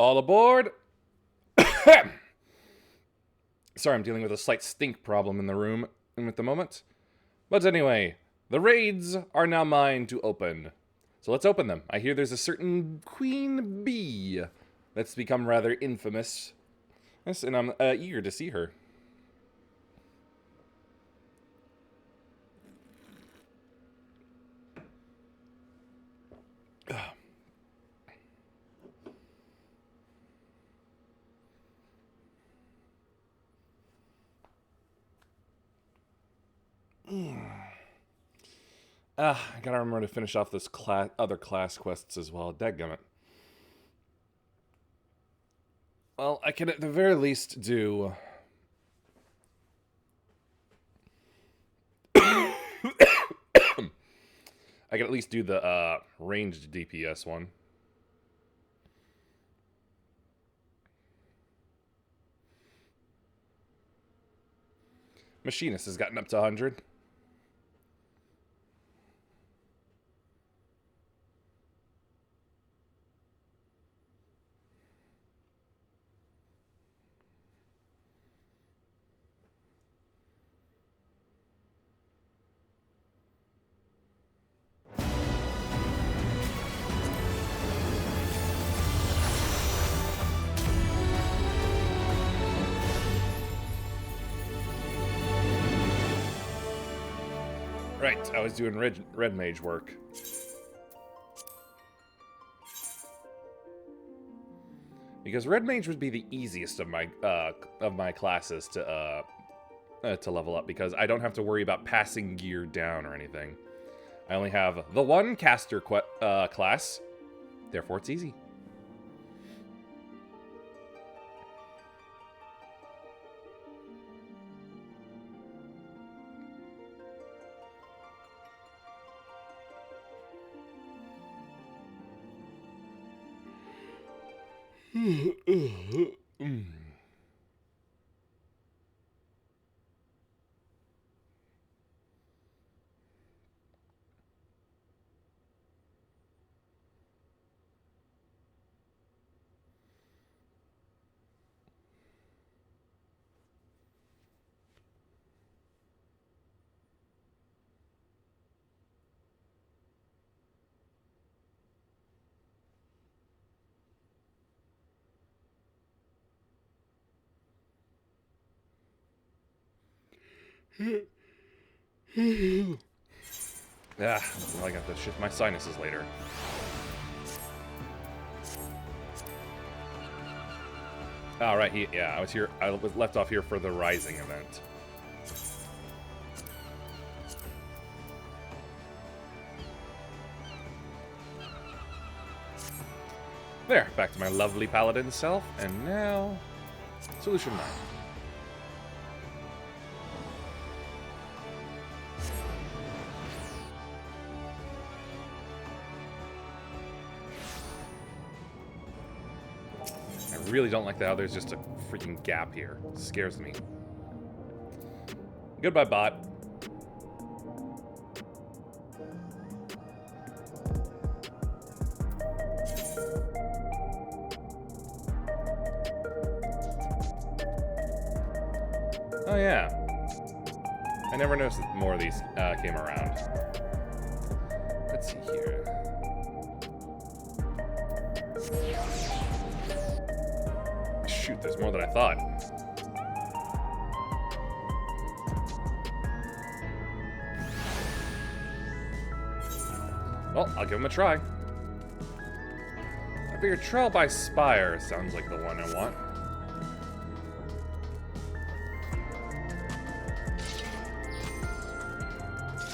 All aboard! Sorry, I'm dealing with a slight stink problem in the room at the moment. But anyway, the raids are now mine to open. So let's open them. I hear there's a certain Queen Bee that's become rather infamous. Yes, and I'm eager to see her. I gotta remember to finish off this other class quests as well. Dadgummit. Well, I can at the very least do... I can at least do the ranged DPS one. Machinist has gotten up to 100. Right, I was doing red mage work. Because red mage would be the easiest of my classes to level up, because I don't have to worry about passing gear down or anything. I only have the one caster class, therefore it's easy. Well, I got to shift my sinuses later. Oh, right, yeah, I was here. I was left off here for the Rising event. There, back to my lovely paladin self, and now Solution 9. I really don't like how there's just a freaking gap here. It scares me. Goodbye, bot. Oh yeah. I never noticed that more of these came around. Let's see here. Shoot, there's more than I thought. Well, I'll give him a try. I figure Trial by Spire sounds like the one I want.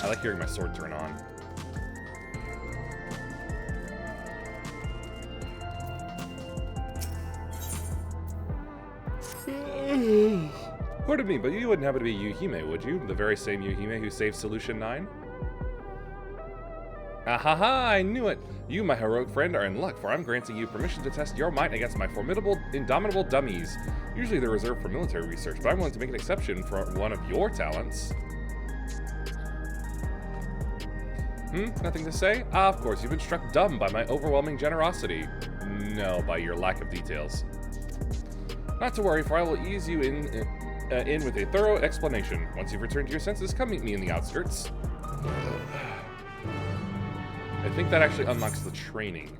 I like hearing my sword turn on. Pardon me, but you wouldn't happen to be Yuhime, would you? The very same Yuhime who saved Solution 9? Ahaha, I knew it! You, my heroic friend, are in luck, for I'm granting you permission to test your might against my formidable, indomitable dummies. Usually they're reserved for military research, but I'm willing to make an exception for one of your talents. Nothing to say? Ah, of course, you've been struck dumb by my overwhelming generosity. No, by your lack of details. Not to worry, for I will ease you in with a thorough explanation. Once you've returned to your senses, come meet me in the outskirts. I think that actually unlocks the training.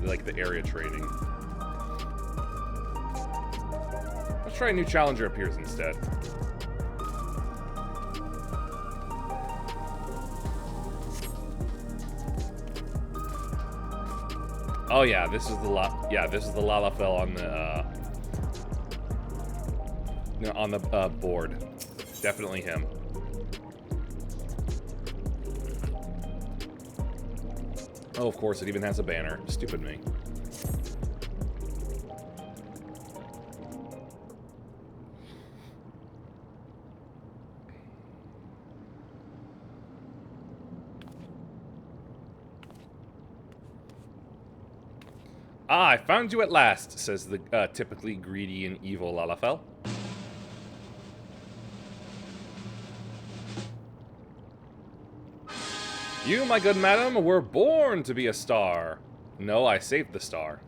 Like the area training. Let's try a new challenger appears instead. Oh yeah, this is the Lalafell on the board. Definitely him. Oh, of course, it even has a banner. Stupid me. Ah, I found you at last, says the typically greedy and evil Lalafell. You, my good madam, were born to be a star. No, I saved the star.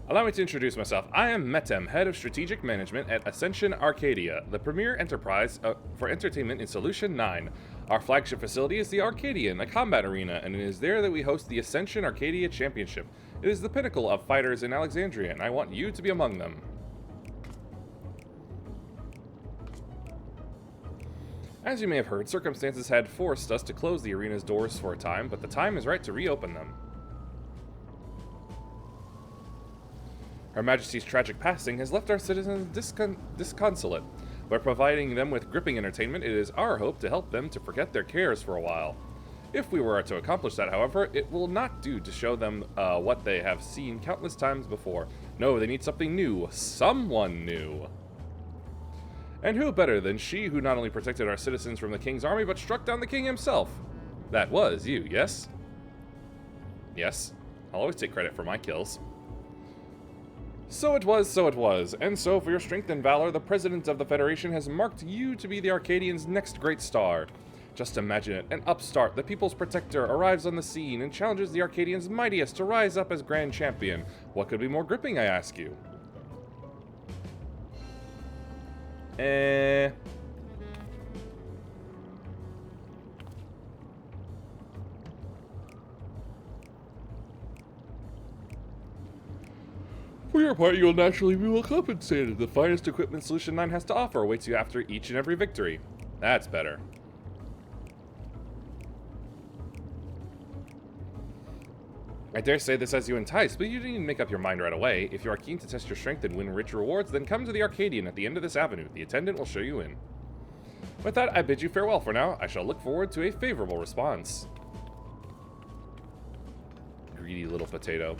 Allow me to introduce myself. I am Metem, Head of Strategic Management at Ascension Arcadia, the premier enterprise for entertainment in Solution 9. Our flagship facility is the Arcadian, a combat arena, and it is there that we host the Ascension Arcadia Championship. It is the pinnacle of fighters in Alexandria, and I want you to be among them. As you may have heard, circumstances had forced us to close the arena's doors for a time, but the time is right to reopen them. Her Majesty's tragic passing has left our citizens disconsolate. By providing them with gripping entertainment, it is our hope to help them to forget their cares for a while. If we were to accomplish that, however, it will not do to show them what they have seen countless times before. No, they need something new. Someone new. And who better than she who not only protected our citizens from the king's army, but struck down the king himself? That was you, yes? Yes. I'll always take credit for my kills. So it was, and so for your strength and valor, the President of the Federation has marked you to be the Arcadians' next great star. Just imagine it, an upstart, the people's protector, arrives on the scene and challenges the Arcadians' mightiest to rise up as grand champion. What could be more gripping, I ask you? For your part, you will naturally be well compensated. The finest equipment Solution 9 has to offer awaits you after each and every victory. That's better. I dare say this has you enticed, but you didn't even make up your mind right away. If you are keen to test your strength and win rich rewards, then come to the Arcadian at the end of this avenue. The attendant will show you in. With that, I bid you farewell for now. I shall look forward to a favorable response. Greedy little potato.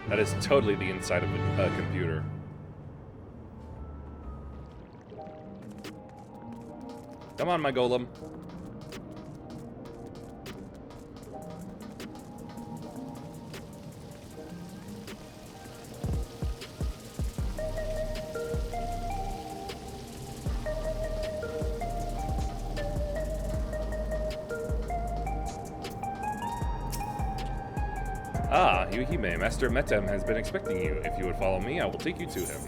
That is totally the inside of a computer. Come on, my golem. Ah, Yuhime, Master Metem has been expecting you. If you would follow me, I will take you to him.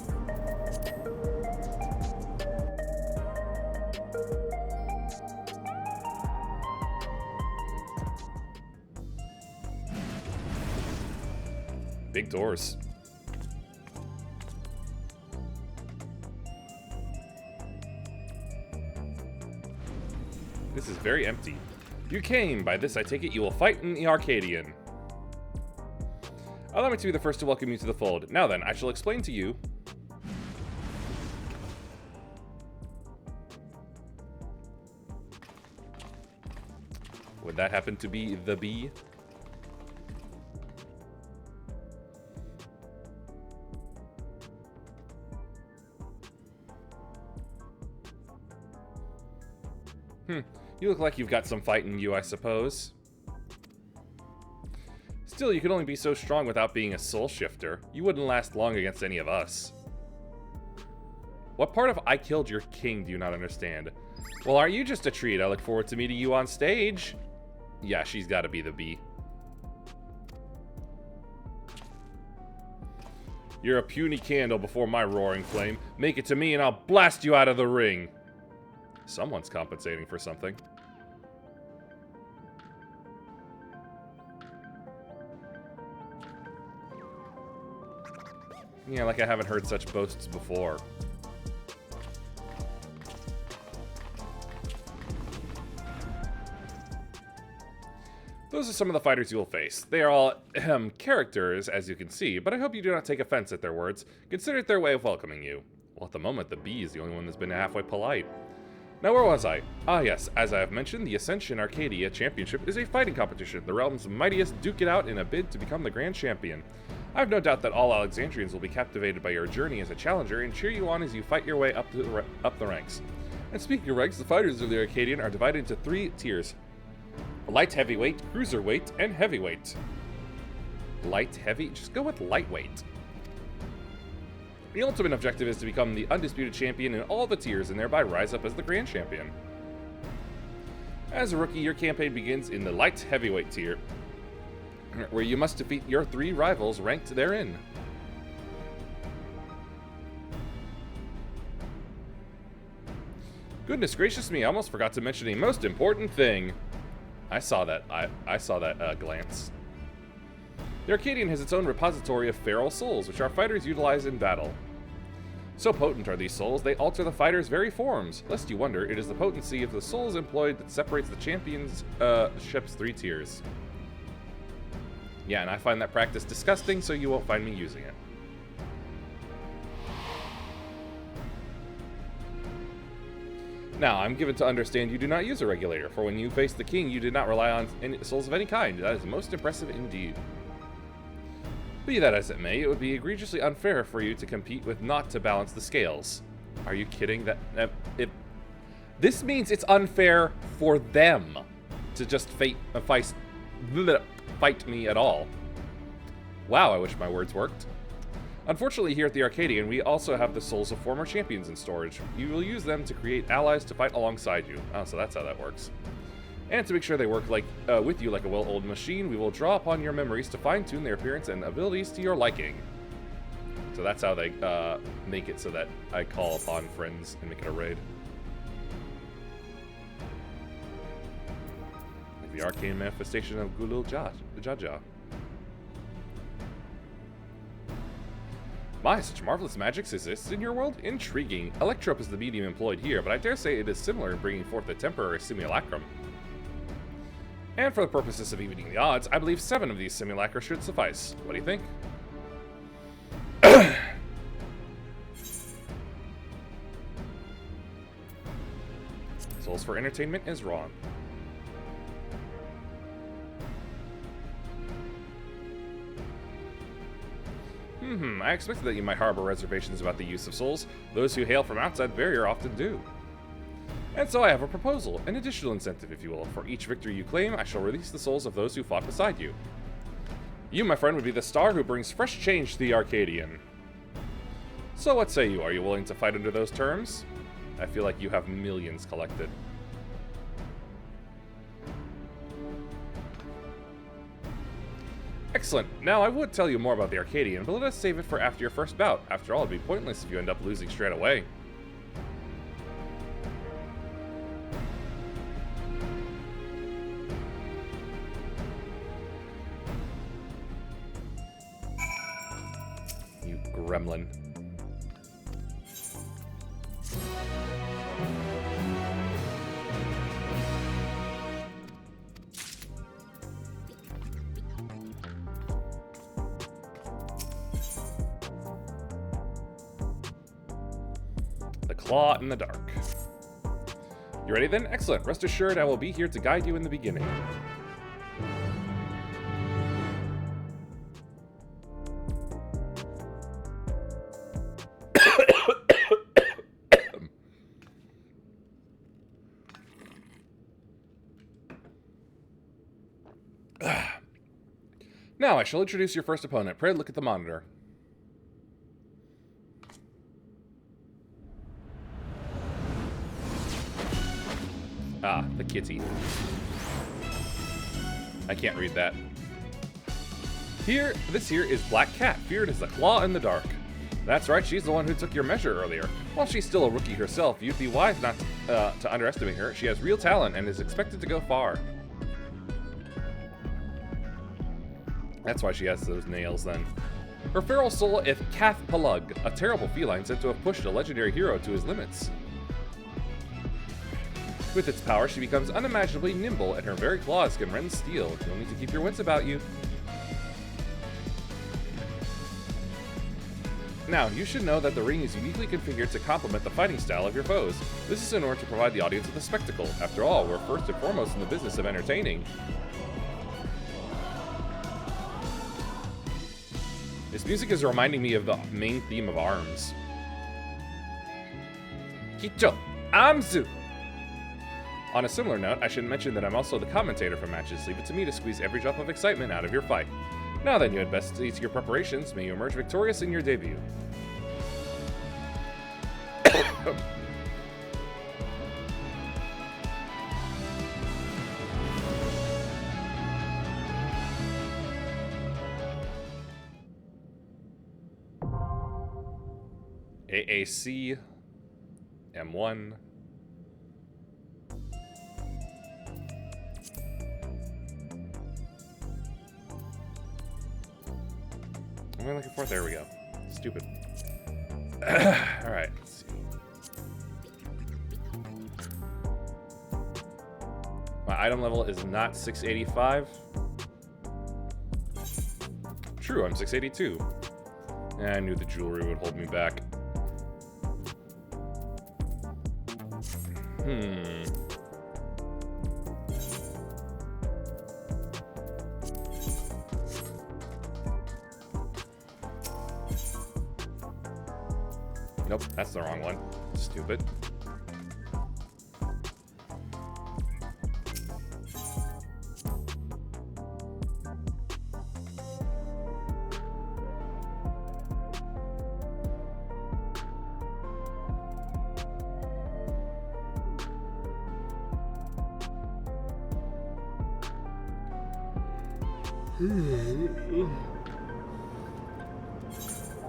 Big doors. This is very empty. You came. By this I take it you will fight in the Arcadian. Allow me to be the first to welcome you to the fold. Now then, I shall explain to you. Would that happen to be the bee? You look like you've got some fight in you, I suppose. Still, you can only be so strong without being a soul shifter. You wouldn't last long against any of us. What part of I killed your king do you not understand? Well, aren't you just a treat? I look forward to meeting you on stage. Yeah, she's got to be the bee. You're a puny candle before my roaring flame. Make it to me and I'll blast you out of the ring. Someone's compensating for something. Yeah, like I haven't heard such boasts before. Those are some of the fighters you will face. They are all characters, as you can see, but I hope you do not take offense at their words. Consider it their way of welcoming you. Well, at the moment, the bee is the only one that's been halfway polite. Now, where was I? Ah, yes, as I have mentioned, the Ascension Arcadia Championship is a fighting competition. The realm's mightiest duke it out in a bid to become the grand champion. I have no doubt that all Alexandrians will be captivated by your journey as a challenger and cheer you on as you fight your way up the ranks. And speaking of ranks, the fighters of the Arcadian are divided into 3 tiers. Light heavyweight, cruiserweight, and heavyweight. Light heavy? Just go with lightweight. The ultimate objective is to become the undisputed champion in all the tiers and thereby rise up as the grand champion. As a rookie, your campaign begins in the light heavyweight tier, where you must defeat your 3 rivals ranked therein. Goodness gracious me, I almost forgot to mention a most important thing. I saw that. I saw that glance. The Arcadian has its own repository of feral souls, which our fighters utilize in battle. So potent are these souls, they alter the fighter's very forms. Lest you wonder, it is the potency of the souls employed that separates the champion's ship's 3 tiers. Yeah, and I find that practice disgusting, so you won't find me using it. Now, I'm given to understand you do not use a regulator, for when you faced the king, you did not rely on any souls of any kind. That is most impressive indeed. Be that as it may, it would be egregiously unfair for you to compete with not to balance the scales. Are you kidding? This means it's unfair for them to just fight me at all. Wow, I wish my words worked. Unfortunately, here at the Arcadian, we also have the souls of former champions in storage. You will use them to create allies to fight alongside you. Oh, so that's how that works. And to make sure they work with you like a well-oiled machine, we will draw upon your memories to fine-tune their appearance and abilities to your liking. So that's how they make it so that I call upon friends and make it a raid. Like the arcane manifestation of Gulul Jaja. My, such marvelous magics exists in your world? Intriguing. Electrope is the medium employed here, but I dare say it is similar in bringing forth a temporary simulacrum. And for the purposes of evening the odds, I believe 7 of these simulacra should suffice. What do you think? Souls for entertainment is wrong. I expected that you might harbor reservations about the use of souls. Those who hail from outside the barrier often do. And so I have a proposal, an additional incentive, if you will. For each victory you claim, I shall release the souls of those who fought beside you. You, my friend, would be the star who brings fresh change to the Arcadian. So what say you? Are you willing to fight under those terms? I feel like you have millions collected. Excellent. Now, I would tell you more about the Arcadian, but let us save it for after your first bout. After all, it'd be pointless if you end up losing straight away. You gremlin. Claw in the dark. You ready then? Excellent. Rest assured I will be here to guide you in the beginning. Now I shall introduce your first opponent. Pray look at the monitor. Ah, the kitty. I can't read that. This here is Black Cat, feared as a claw in the dark. That's right, she's the one who took your measure earlier. While she's still a rookie herself, you'd be wise not to underestimate her. She has real talent and is expected to go far. That's why she has those nails, then. Her feral soul is Kath Palug, a terrible feline said to have pushed a legendary hero to his limits. With its power, she becomes unimaginably nimble, and her very claws can rend steel. You'll need to keep your wits about you. Now, you should know that the ring is uniquely configured to complement the fighting style of your foes. This is in order to provide the audience with a spectacle. After all, we're first and foremost in the business of entertaining. This music is reminding me of the main theme of ARMS. Kicho, Amzu! On a similar note, I should mention that I'm also the commentator for matches. Leave it to me to squeeze every drop of excitement out of your fight. Now then, you had best see to your preparations. May you emerge victorious in your debut. AAC M1. What am I looking for? There we go. Stupid. Alright, let's see. My item level is not 685. True, I'm 682. I knew the jewelry would hold me back. Nope, that's the wrong one. Stupid.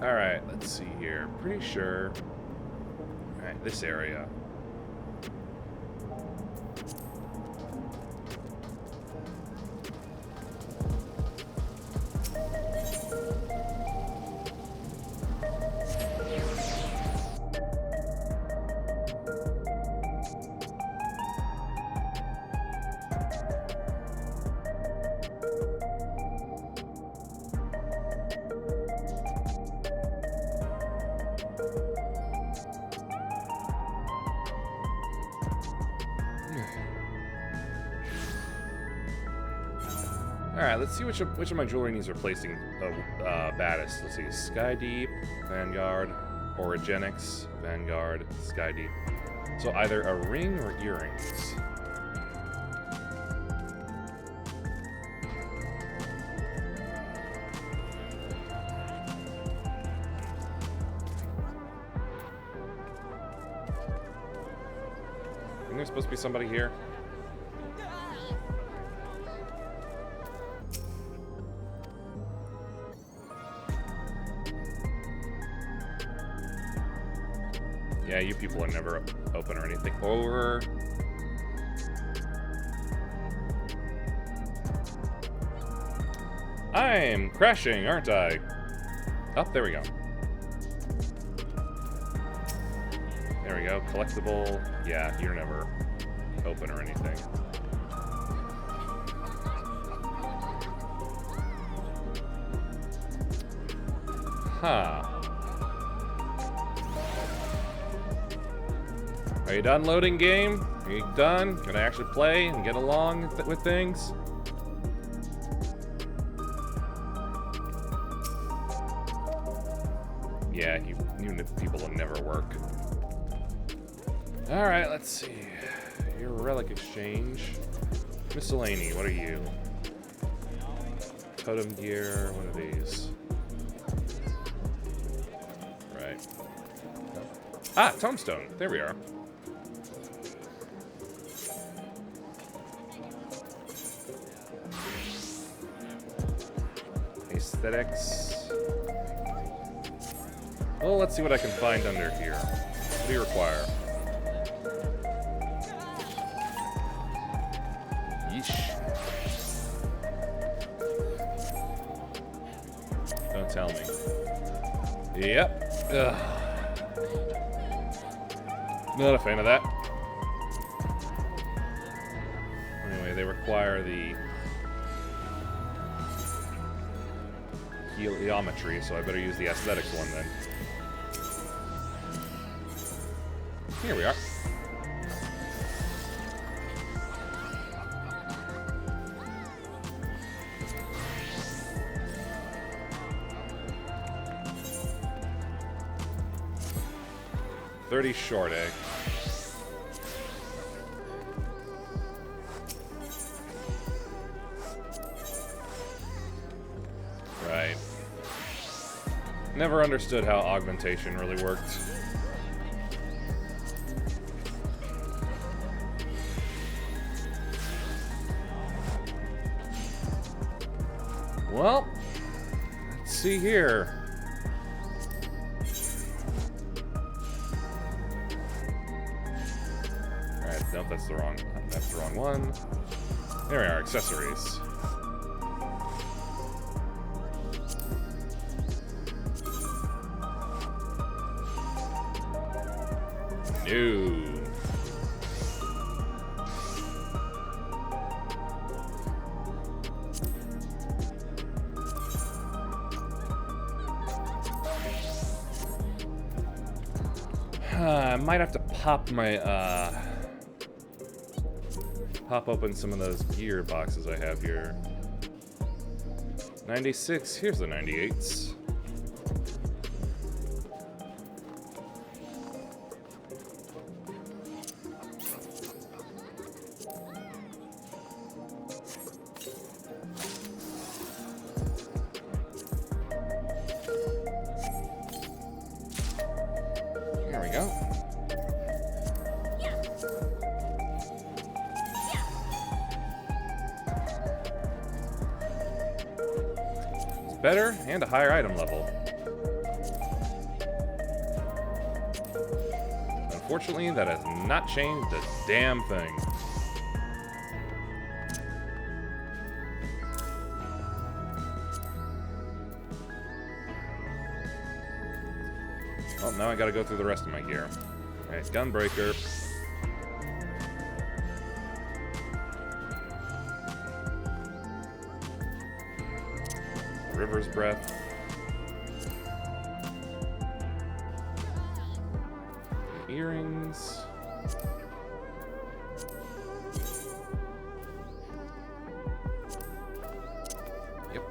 Alright, let's see here. Pretty sure. Alright, this area. Alright, let's see which of my jewelry needs replacing baddest. Let's see, Sky Deep, Vanguard, Origenics, Vanguard, Sky Deep. So either a ring or earrings. Isn't there supposed to be somebody here? Yeah, you people are never open or anything. Over. I'm crashing, aren't I? Oh, there we go. There we go. Collectible. Yeah, you're never open or anything. Huh. Are you done loading game? Are you done? Can I actually play and get along with things? Yeah, you people will never work. Alright, let's see. Your relic exchange. Miscellany, what are you? totem gear. What are these? Right. Ah, tombstone. There we are. Aesthetics. Well, let's see what I can find under here. What do you require? Yeesh. Don't tell me. Yep. Ugh. Not a fan of that. Anyway, they require the geometry, so I better use the aesthetics one then. Here we are. $30 short egg. Right. Never understood how augmentation really worked. Well, let's see here. Alright, nope, that's the wrong one. There we are, accessories. No. I might have to pop my, pop open some of those gear boxes I have here. 96, here's the 98s. There we go. It's better and a higher item level. Unfortunately, that has not changed a damn thing. Well, now I gotta go through the rest of my gear. Alright, Gunbreaker. River's Breath. Earrings. Yep.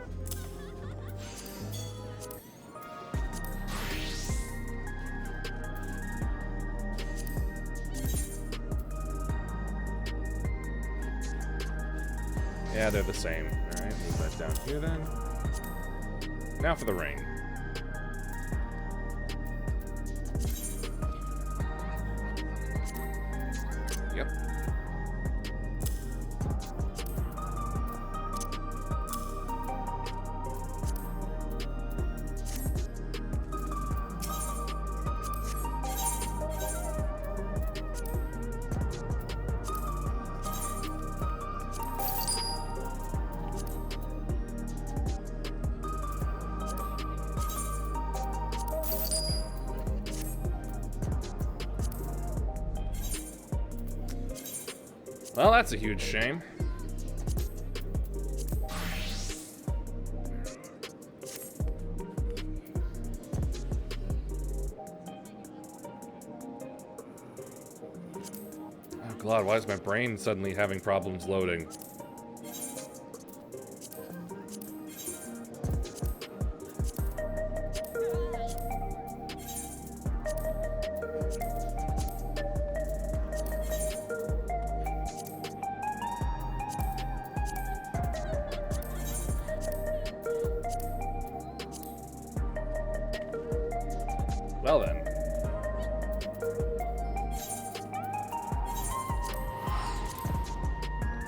Yeah, they're the same. Alright, move that down here then. Now for the ring. Yep. Well, that's a huge shame. Oh god, why is my brain suddenly having problems loading?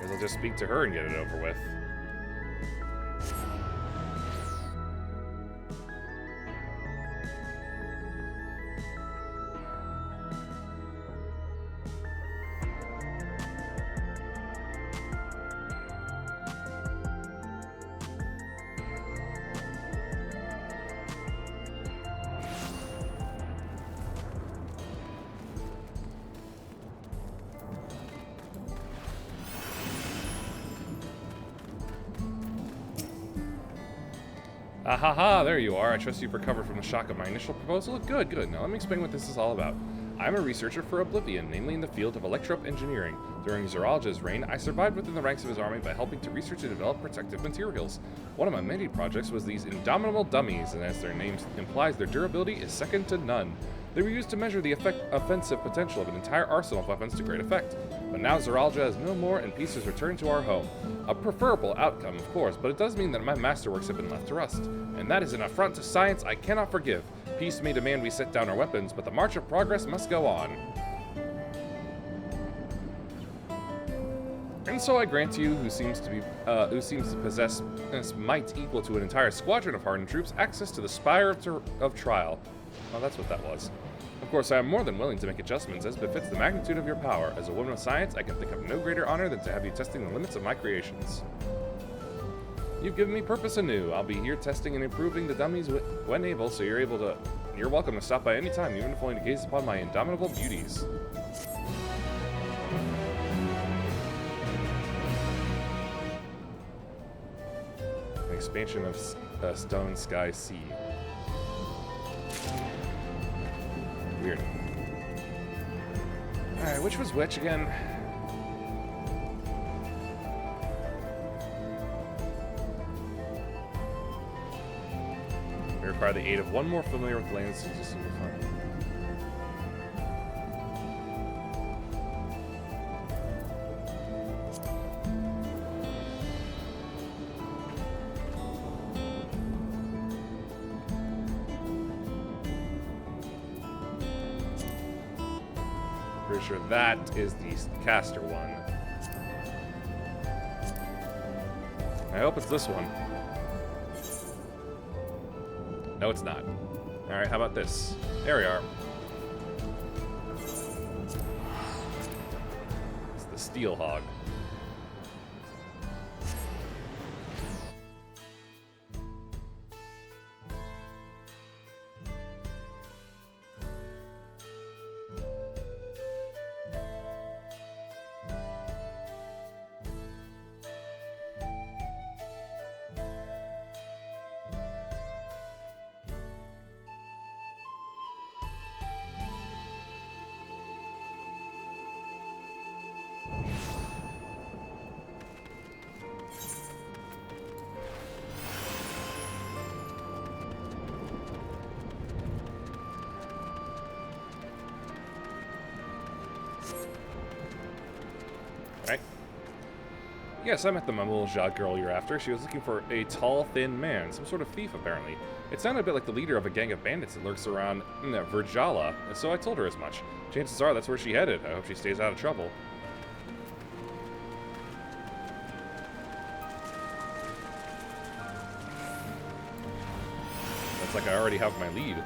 Guess I'll just speak to her and get it over with. Ah ha ha, there you are. I trust you've recovered from the shock of my initial proposal. Good, good. Now let me explain what this is all about. I'm a researcher for Oblivion, namely in the field of electro engineering. During Zoralja's reign, I survived within the ranks of his army by helping to research and develop protective materials. One of my many projects was these indomitable dummies, and as their name implies, their durability is second to none. They were used to measure the offensive potential of an entire arsenal of weapons to great effect. But now Zoralja is no more, and peace has returned to our home. A preferable outcome, of course, but it does mean that my masterworks have been left to rust. And that is an affront to science I cannot forgive. Peace may demand we set down our weapons, but the march of progress must go on. And so I grant you, who seems to possess might equal to an entire squadron of hardened troops, access to the Spire of Trial. Oh, that's what that was. Of course, I am more than willing to make adjustments as befits the magnitude of your power. As a woman of science, I can think of no greater honor than to have you testing the limits of my creations. You've given me purpose anew. I'll be here testing and improving the dummies when able, so you're welcome to stop by any time, even if only to gaze upon my indomitable beauties. An expansion of Stone Sky Sea. Weird. Alright, which was which again? We require the aid of one more familiar with the lands to just fun. Pretty sure that is the caster one. I hope it's this one. No, it's not. Alright, how about this? There we are. It's the Steel Hog. Right? Yes, I met the Mamulja girl you're after. She was looking for a tall, thin man, some sort of thief, apparently. It sounded a bit like the leader of a gang of bandits that lurks around Virjala, and so I told her as much. Chances are that's where she headed. I hope she stays out of trouble. Looks like I already have my lead.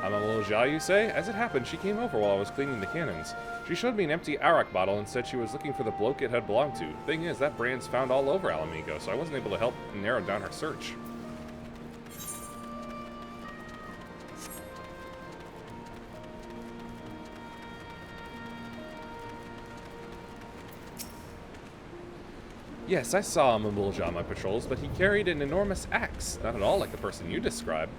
Mamulja, you say? As it happened, she came over while I was cleaning the cannons. She showed me an empty arak bottle and said she was looking for the bloke it had belonged to. Thing is, that brand's found all over Alamigo, so I wasn't able to help narrow down her search. Yes, I saw Mamulja on my patrols, but he carried an enormous axe. Not at all like the person you described.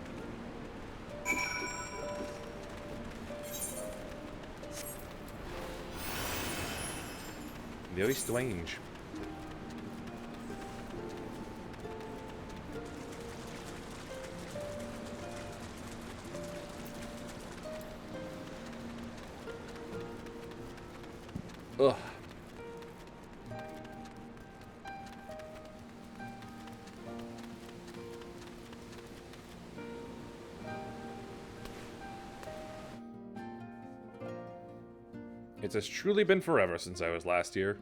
Very strange. Ugh. It has truly been forever since I was last here.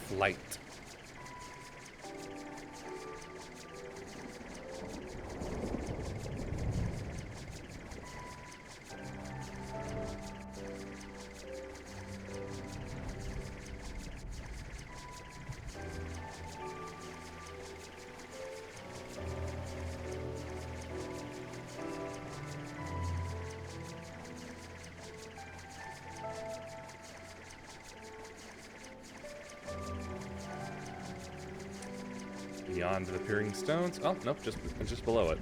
Flight. Beyond the peering stones. Oh, nope, just below it.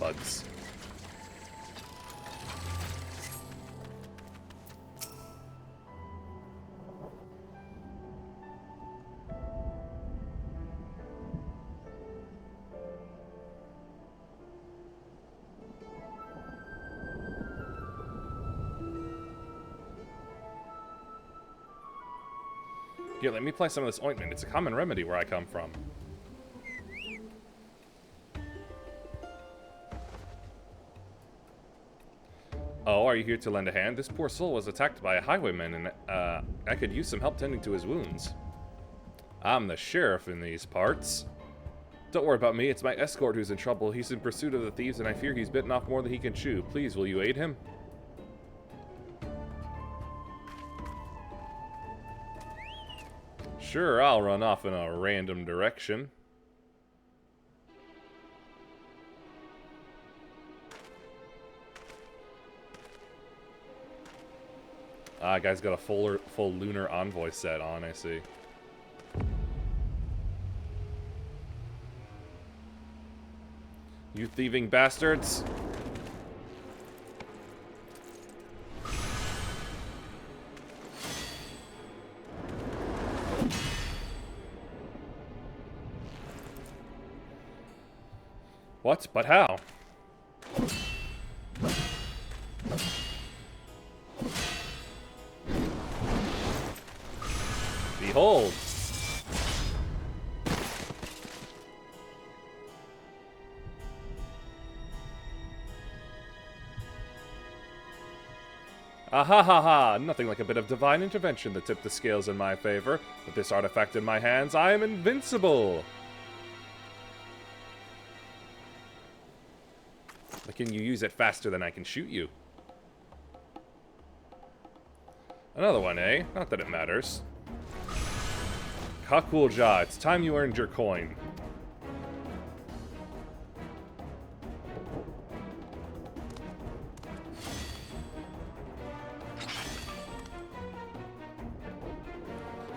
Bugs. Here, let me apply some of this ointment. It's a common remedy where I come from. Oh, are you here to lend a hand? This poor soul was attacked by a highwayman, and I could use some help tending to his wounds. I'm the sheriff in these parts. Don't worry about me, it's my escort who's in trouble. He's in pursuit of the thieves, and I fear he's bitten off more than he can chew. Please, will you aid him? Sure, I'll run off in a random direction. Ah, guy's got a full lunar envoy set on, I see. You thieving bastards! What? But how? Behold! Ah ha ha ha! Nothing like a bit of divine intervention to tip the scales in my favor. With this artifact in my hands, I am invincible! But can you use it faster than I can shoot you? Another one, eh? Not that it matters. Kakulja, it's time you earned your coin.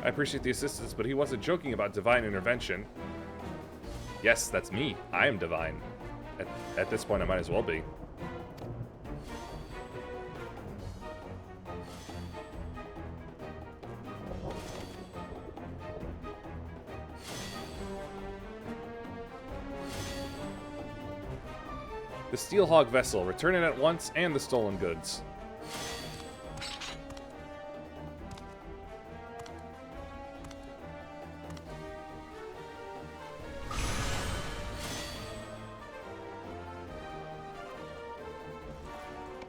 I appreciate the assistance, but he wasn't joking about divine intervention. Yes, that's me. I am divine. At this point, I might as well be. The Steelhog vessel. Return it at once, and the stolen goods.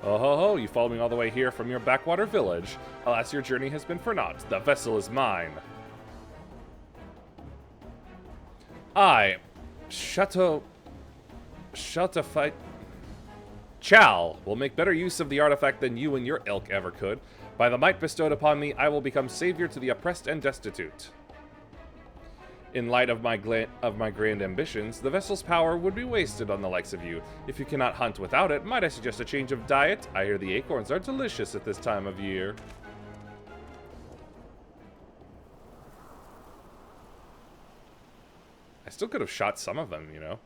Oh ho ho, you followed me all the way here from your backwater village. Alas, your journey has been for naught. The vessel is mine. I, Fight Chal will make better use of the artifact than you and your ilk ever could. By the might bestowed upon me, I will become savior to the oppressed and destitute. In light of my grand ambitions, the vessel's power would be wasted on the likes of you. If you cannot hunt without it, might I suggest a change of diet? I hear the acorns are delicious at this time of year. I still could have shot some of them, you know.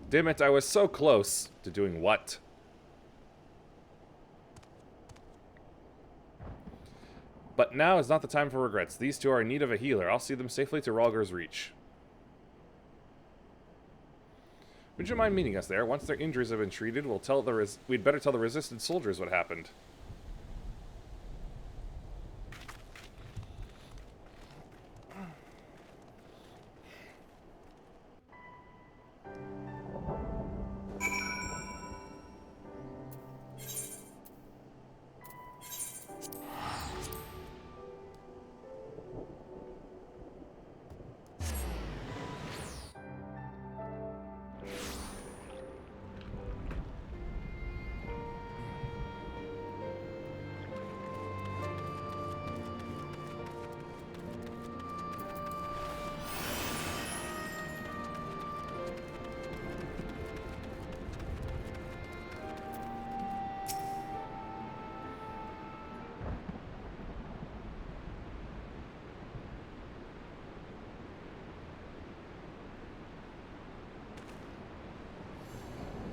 Damn it, I was so close to doing what? But now is not the time for regrets. These two are in need of a healer. I'll see them safely to Ralger's Reach. Would you mind meeting us there? Once their injuries have been treated, we'd better tell the resistant soldiers what happened.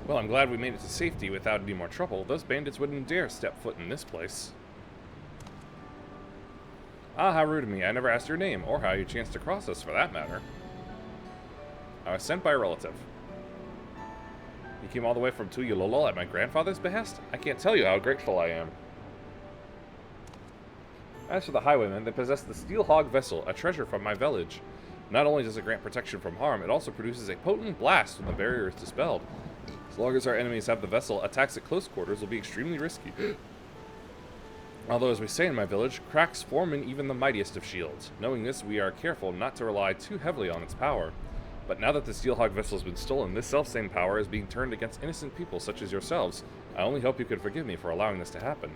Well, I'm glad we made it to safety without any more trouble. Those bandits wouldn't dare step foot in this place. Ah, how rude of me. I never asked your name, or how you chanced to cross us, for that matter. I was sent by a relative. You came all the way from Tuyulolo at my grandfather's behest? I can't tell you how grateful I am. As for the highwaymen, they possess the Steel Hog vessel, a treasure from my village. Not only does it grant protection from harm, it also produces a potent blast when the barrier is dispelled. As long as our enemies have the vessel, attacks at close quarters will be extremely risky. Although, as we say in my village, cracks form in even the mightiest of shields. Knowing this, we are careful not to rely too heavily on its power. But now that the Steelhog vessel has been stolen, this selfsame power is being turned against innocent people such as yourselves. I only hope you could forgive me for allowing this to happen.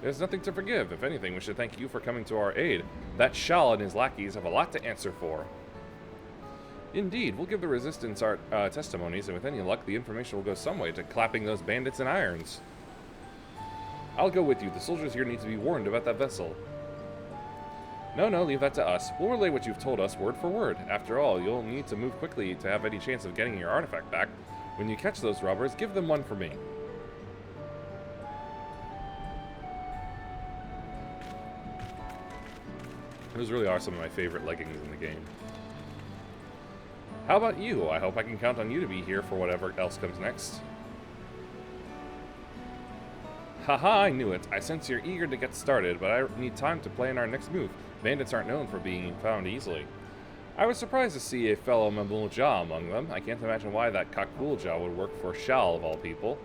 There's nothing to forgive. If anything, we should thank you for coming to our aid. That Shal and his lackeys have a lot to answer for. Indeed, we'll give the resistance our testimonies, and with any luck, the information will go some way to clapping those bandits in irons. I'll go with you. The soldiers here need to be warned about that vessel. No, leave that to us. We'll relay what you've told us word for word. After all, you'll need to move quickly to have any chance of getting your artifact back. When you catch those robbers, give them one for me. Those really are some of my favorite leggings in the game. How about you? I hope I can count on you to be here for whatever else comes next. Haha, I knew it. I sense you're eager to get started, but I need time to plan our next move. Bandits aren't known for being found easily. I was surprised to see a fellow Mamulja among them. I can't imagine why that Kakulja would work for Shal of all people.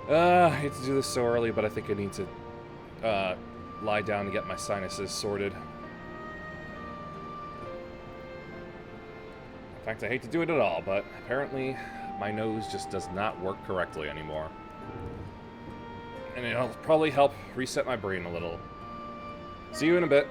I hate to do this so early, but I think I need to lie down and get my sinuses sorted. In fact, I hate to do it at all, but apparently my nose just does not work correctly anymore. And it'll probably help reset my brain a little. See you in a bit.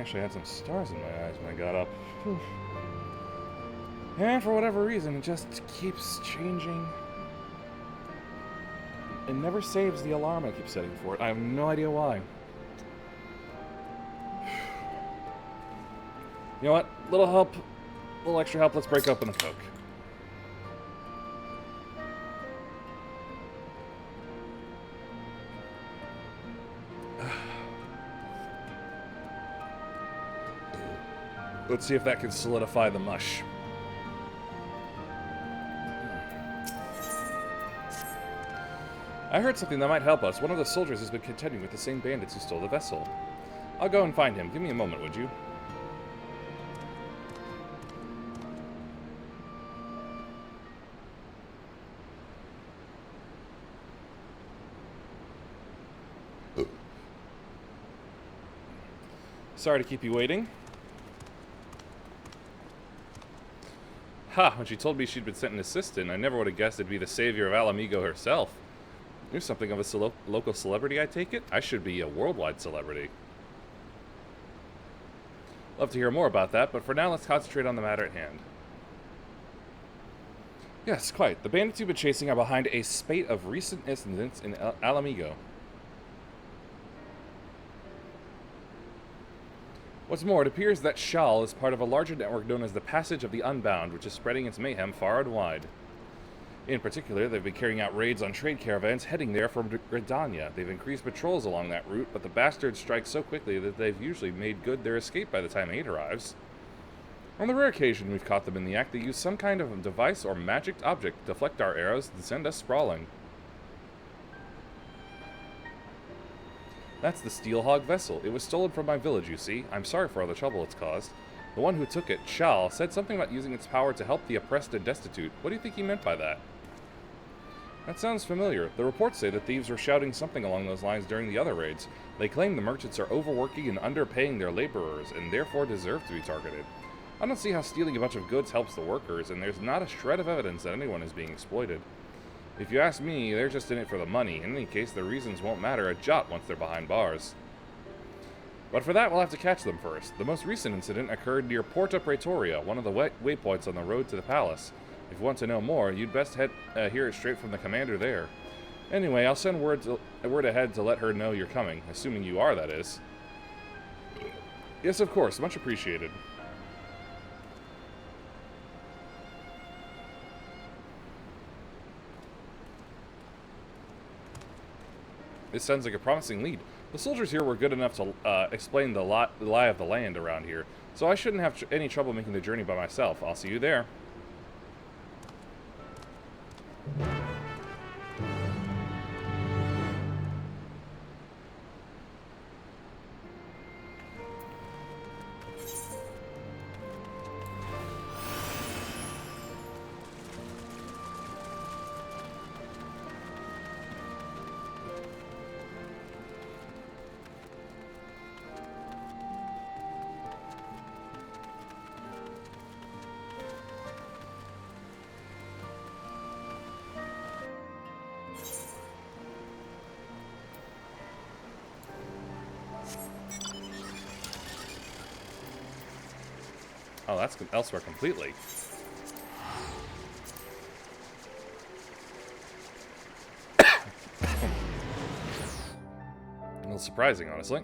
Actually, I had some stars in my eyes when I got up. Whew. And for whatever reason, it just keeps changing. It never saves the alarm I keep setting for it. I have no idea why. You know what? Little help, little extra help. Let's break open a Coke. Let's see if that can solidify the mush. I heard something that might help us. One of the soldiers has been contending with the same bandits who stole the vessel. I'll go and find him. Give me a moment, would you? Sorry to keep you waiting. Ha! When she told me she'd been sent an assistant, I never would have guessed it'd be the savior of Alamigo herself. You're something of a local celebrity, I take it? I should be a worldwide celebrity. Love to hear more about that, but for now let's concentrate on the matter at hand. Yes, quite. The bandits you've been chasing are behind a spate of recent incidents in Alamigo. What's more, it appears that Shal is part of a larger network known as the Passage of the Unbound, which is spreading its mayhem far and wide. In particular, they've been carrying out raids on trade caravans heading there from Gridania. They've increased patrols along that route, but the bastards strike so quickly that they've usually made good their escape by the time aid arrives. On the rare occasion we've caught them in the act, they use some kind of device or magic object to deflect our arrows and send us sprawling. That's the Steelhog vessel. It was stolen from my village, you see. I'm sorry for all the trouble it's caused. The one who took it, Shal, said something about using its power to help the oppressed and destitute. What do you think he meant by that? That sounds familiar. The reports say that thieves were shouting something along those lines during the other raids. They claim the merchants are overworking and underpaying their laborers, and therefore deserve to be targeted. I don't see how stealing a bunch of goods helps the workers, and there's not a shred of evidence that anyone is being exploited. If you ask me, they're just in it for the money. In any case, their reasons won't matter a jot once they're behind bars. But for that, we'll have to catch them first. The most recent incident occurred near Porta Praetoria, one of the waypoints on the road to the palace. If you want to know more, you'd best hear it straight from the commander there. Anyway, I'll send word ahead to let her know you're coming, assuming you are, that is. Yes, of course. Much appreciated. This sounds like a promising lead. The soldiers here were good enough to explain the lie of the land around here, so I shouldn't have any trouble making the journey by myself. I'll see you there. Oh, that's elsewhere completely. A little surprising, honestly.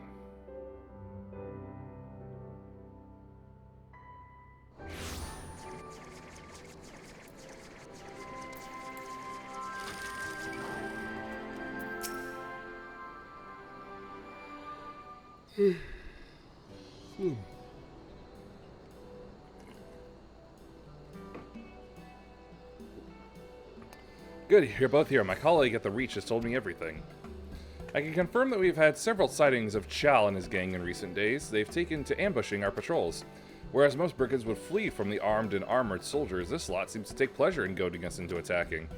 Good, you're both here. My colleague at the Reach has told me everything. I can confirm that we've had several sightings of Chal and his gang in recent days. They've taken to ambushing our patrols. Whereas most brigands would flee from the armed and armored soldiers, this lot seems to take pleasure in goading us into attacking.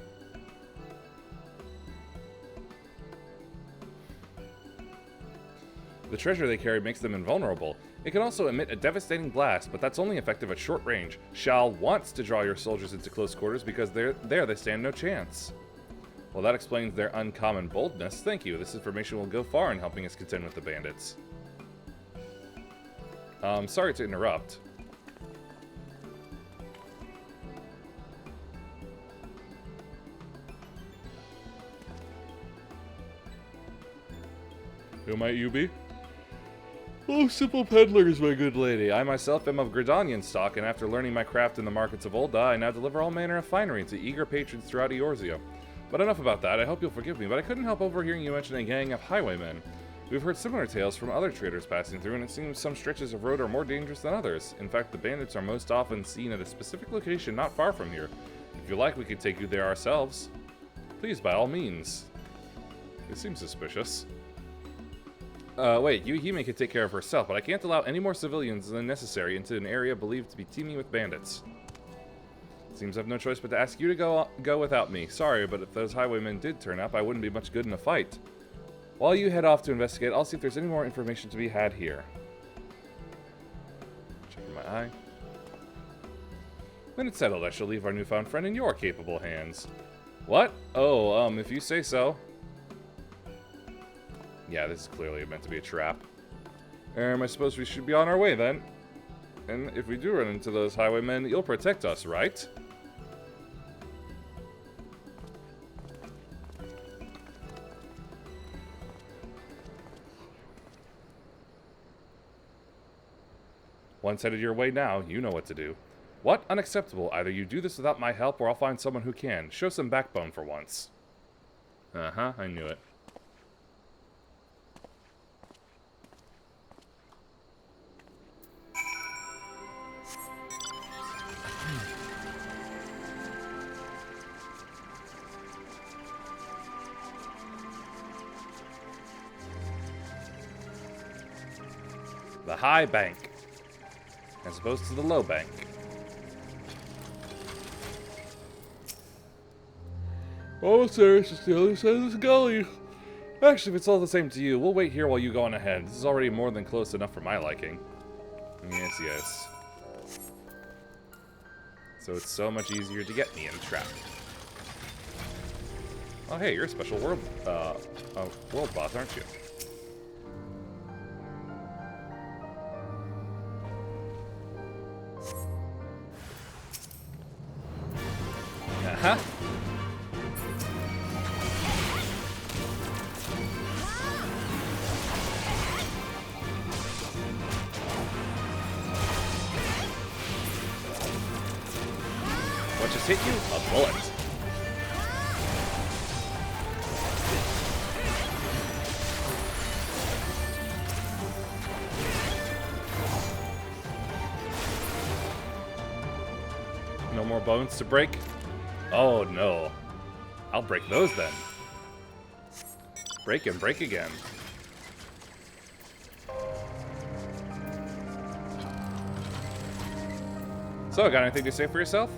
The treasure they carry makes them invulnerable. It can also emit a devastating blast, but that's only effective at short range. Shal wants to draw your soldiers into close quarters because there they stand no chance. Well, that explains their uncommon boldness. Thank you. This information will go far in helping us contend with the bandits. Sorry to interrupt. Who might you be? Oh, simple peddlers, my good lady. I myself am of Gridanian stock, and after learning my craft in the markets of Olda, I now deliver all manner of finery to eager patrons throughout Eorzea. But enough about that. I hope you'll forgive me, but I couldn't help overhearing you mention a gang of highwaymen. We've heard similar tales from other traders passing through, and it seems some stretches of road are more dangerous than others. In fact, the bandits are most often seen at a specific location not far from here. If you like, we could take you there ourselves. Please, by all means. It seems suspicious. Wait, Yuhime can take care of herself, but I can't allow any more civilians than necessary into an area believed to be teeming with bandits. Seems I've no choice but to ask you to go without me. Sorry, but if those highwaymen did turn up, I wouldn't be much good in a fight. While you head off to investigate, I'll see if there's any more information to be had here. Checking my eye. When it's settled, I shall leave our newfound friend in your capable hands. What? Oh, if you say so. Yeah, this is clearly meant to be a trap. I suppose we should be on our way then. And if we do run into those highwaymen, you'll protect us, right? Once headed your way now, you know what to do. What? Unacceptable. Either you do this without my help, or I'll find someone who can. Show some backbone for once. Uh-huh, I knew it. The high bank, as opposed to the low bank. Oh, sir, it's just the other side of this gully. Actually, if it's all the same to you, we'll wait here while you go on ahead. This is already more than close enough for my liking. Yes, yes. So it's so much easier to get me entrapped. Oh, hey, you're a special world boss, aren't you? Uh-huh. What just hit you? A bullet. No more bones to break? Oh no. I'll break those then. Break and break again. So, got anything to say for yourself?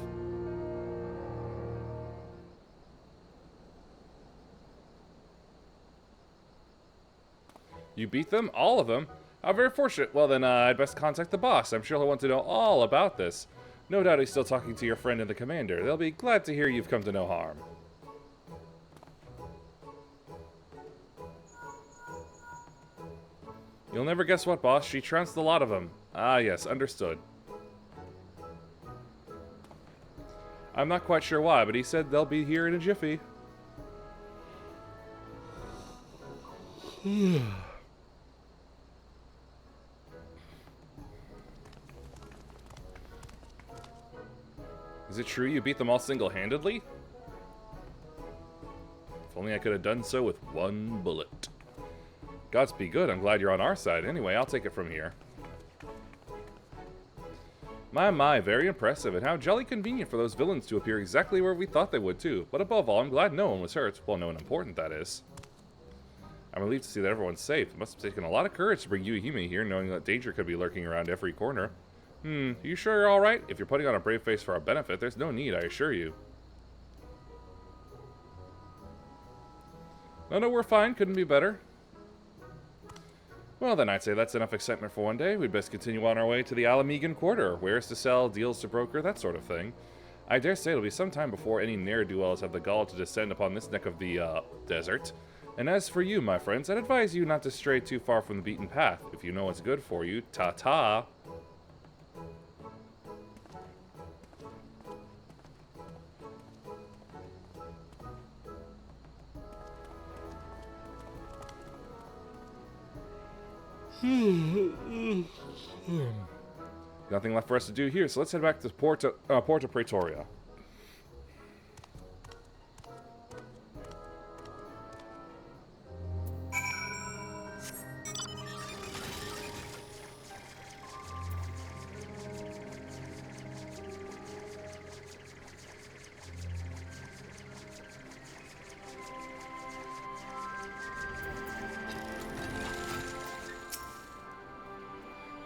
You beat them? All of them? How very fortunate. Well then, I'd best contact the boss. I'm sure he'll want to know all about this. No doubt he's still talking to your friend and the commander. They'll be glad to hear you've come to no harm. You'll never guess what, boss. She trounced a lot of them. Ah, yes, understood. I'm not quite sure why, but he said they'll be here in a jiffy. Is it true you beat them all single-handedly? If only I could have done so with one bullet. Godspeed good, I'm glad you're on our side. Anyway, I'll take it from here. My, very impressive, and how jolly convenient for those villains to appear exactly where we thought they would, too. But above all, I'm glad no one was hurt. Well, no one important, that is. I'm relieved to see that everyone's safe. It must have taken a lot of courage to bring Yuhime here, knowing that danger could be lurking around every corner. You sure you're alright? If you're putting on a brave face for our benefit, there's no need, I assure you. No, we're fine. Couldn't be better. Well, then I'd say that's enough excitement for one day. We'd best continue on our way to the Alamegan Quarter. Wares to sell, deals to broker, that sort of thing. I dare say it'll be some time before any ne'er-do-wells have the gall to descend upon this neck of the, desert. And as for you, my friends, I'd advise you not to stray too far from the beaten path. If you know what's good for you, ta-ta. Nothing left for us to do here, so let's head back to Porto Pretoria.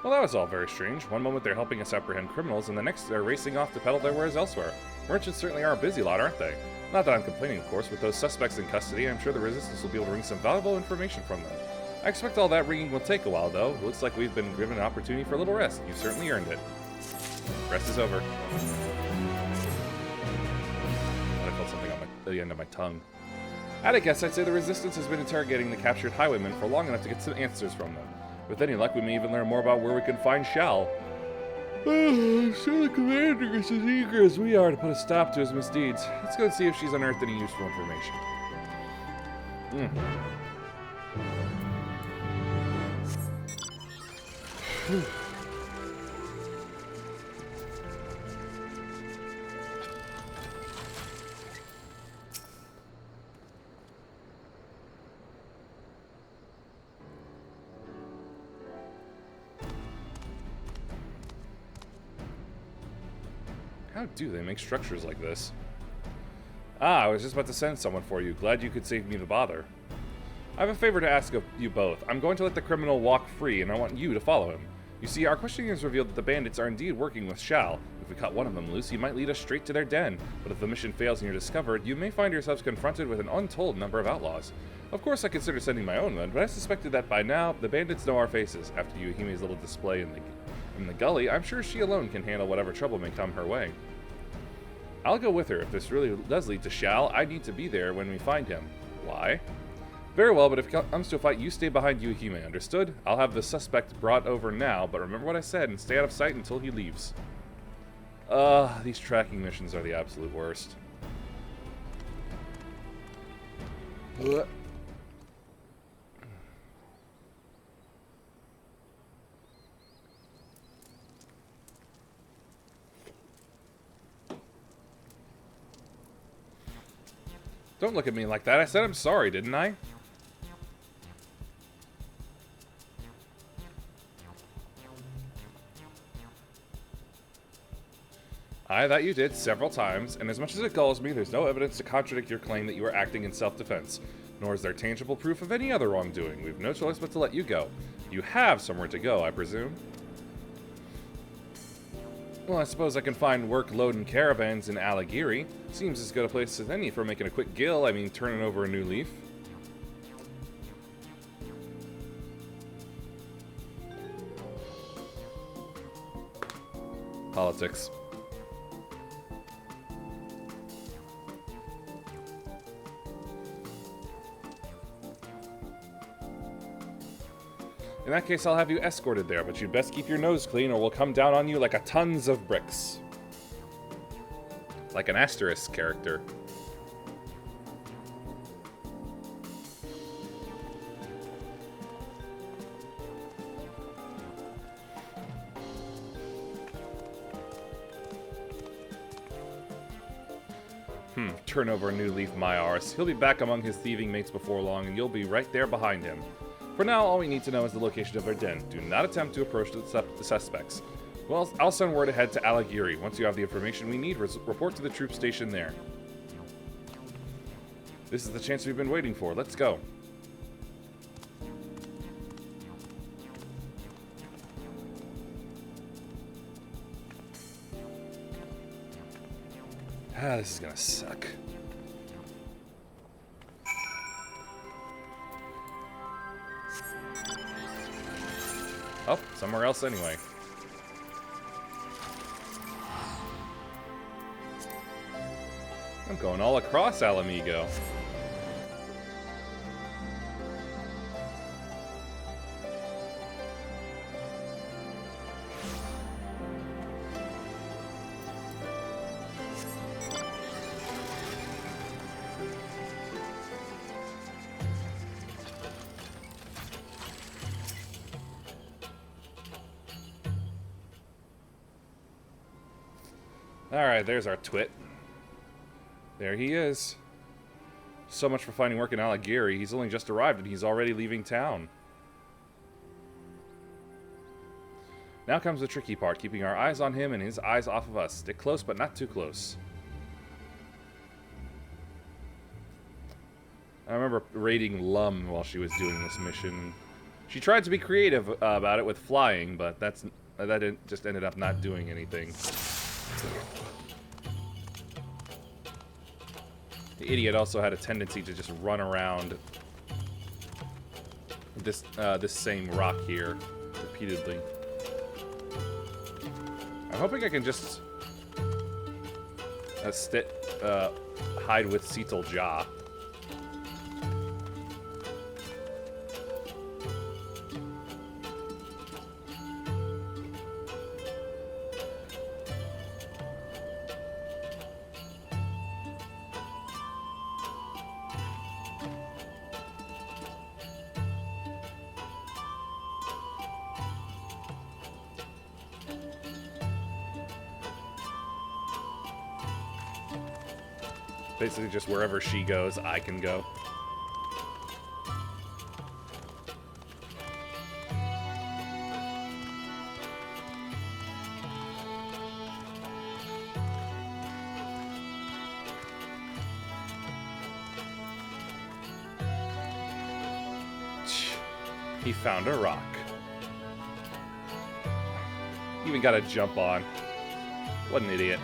Well, that was all very strange. One moment they're helping us apprehend criminals, and the next they're racing off to peddle their wares elsewhere. Merchants certainly are a busy lot, aren't they? Not that I'm complaining, of course. With those suspects in custody, I'm sure the Resistance will be able to wring some valuable information from them. I expect all that ringing will take a while, though. It looks like we've been given an opportunity for a little rest. You've certainly earned it. Rest is over. I felt something on the end of my tongue. At a guess, I'd say the Resistance has been interrogating the captured highwaymen for long enough to get some answers from them. With any luck, we may even learn more about where we can find Shal. So the commander is as eager as we are to put a stop to his misdeeds. Let's go and see if she's unearthed any useful information. How do they make structures like this? Ah, I was just about to send someone for you. Glad you could save me the bother. I have a favor to ask of you both. I'm going to let the criminal walk free, and I want you to follow him. You see, our questioning has revealed that the bandits are indeed working with Shal. If we cut one of them loose, he might lead us straight to their den. But if the mission fails and you're discovered, you may find yourselves confronted with an untold number of outlaws. Of course, I considered sending my own men, but I suspected that by now, the bandits know our faces. After Yuhime's little display in the gully, I'm sure she alone can handle whatever trouble may come her way. I'll go with her. If this really does lead to Shal, I need to be there when we find him. Why? Very well, but if it comes to a fight, you stay behind Yuhime, understood? I'll have the suspect brought over now, but remember what I said and stay out of sight until he leaves. These tracking missions are the absolute worst. Don't look at me like that. I said I'm sorry, didn't I? Aye, that you did, several times, and as much as it galls me, there's no evidence to contradict your claim that you were acting in self-defense, nor is there tangible proof of any other wrongdoing. We've no choice but to let you go. You have somewhere to go, I presume? Well, I suppose I can find work loading caravans in Alagiri. Seems as good a place as any for making a quick gill, I mean turning over a new leaf. Politics. In that case, I'll have you escorted there, but you'd best keep your nose clean or we'll come down on you like a tons of bricks. Like an asterisk character. Turn over a new leaf, my arse. He'll be back among his thieving mates before long, and you'll be right there behind him. For now, all we need to know is the location of their den. Do not attempt to approach the suspects. Well, I'll send word ahead to Alagiri. Once you have the information we need, report to the troop station there. This is the chance we've been waiting for. Let's go. This is gonna suck. Oh, somewhere else anyway. I'm going all across Alamigo. Alright, there's our twit. There he is. So much for finding work in Alighieri. He's only just arrived and he's already leaving town. Now comes the tricky part, keeping our eyes on him and his eyes off of us. Stick close, but not too close. I remember raiding Lum while she was doing this mission. She tried to be creative about it with flying, but that just ended up not doing anything. The idiot also had a tendency to just run around this same rock here repeatedly. I'm hoping I can just hide with Cetal Jah. Basically just wherever she goes, I can go. He found a rock. Even got a jump on. What an idiot.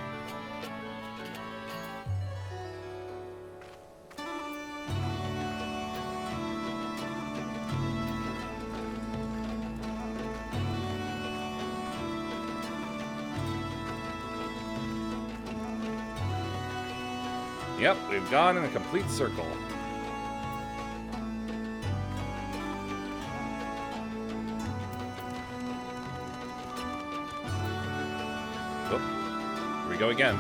Yep, we've gone in a complete circle. Oh, here we go again.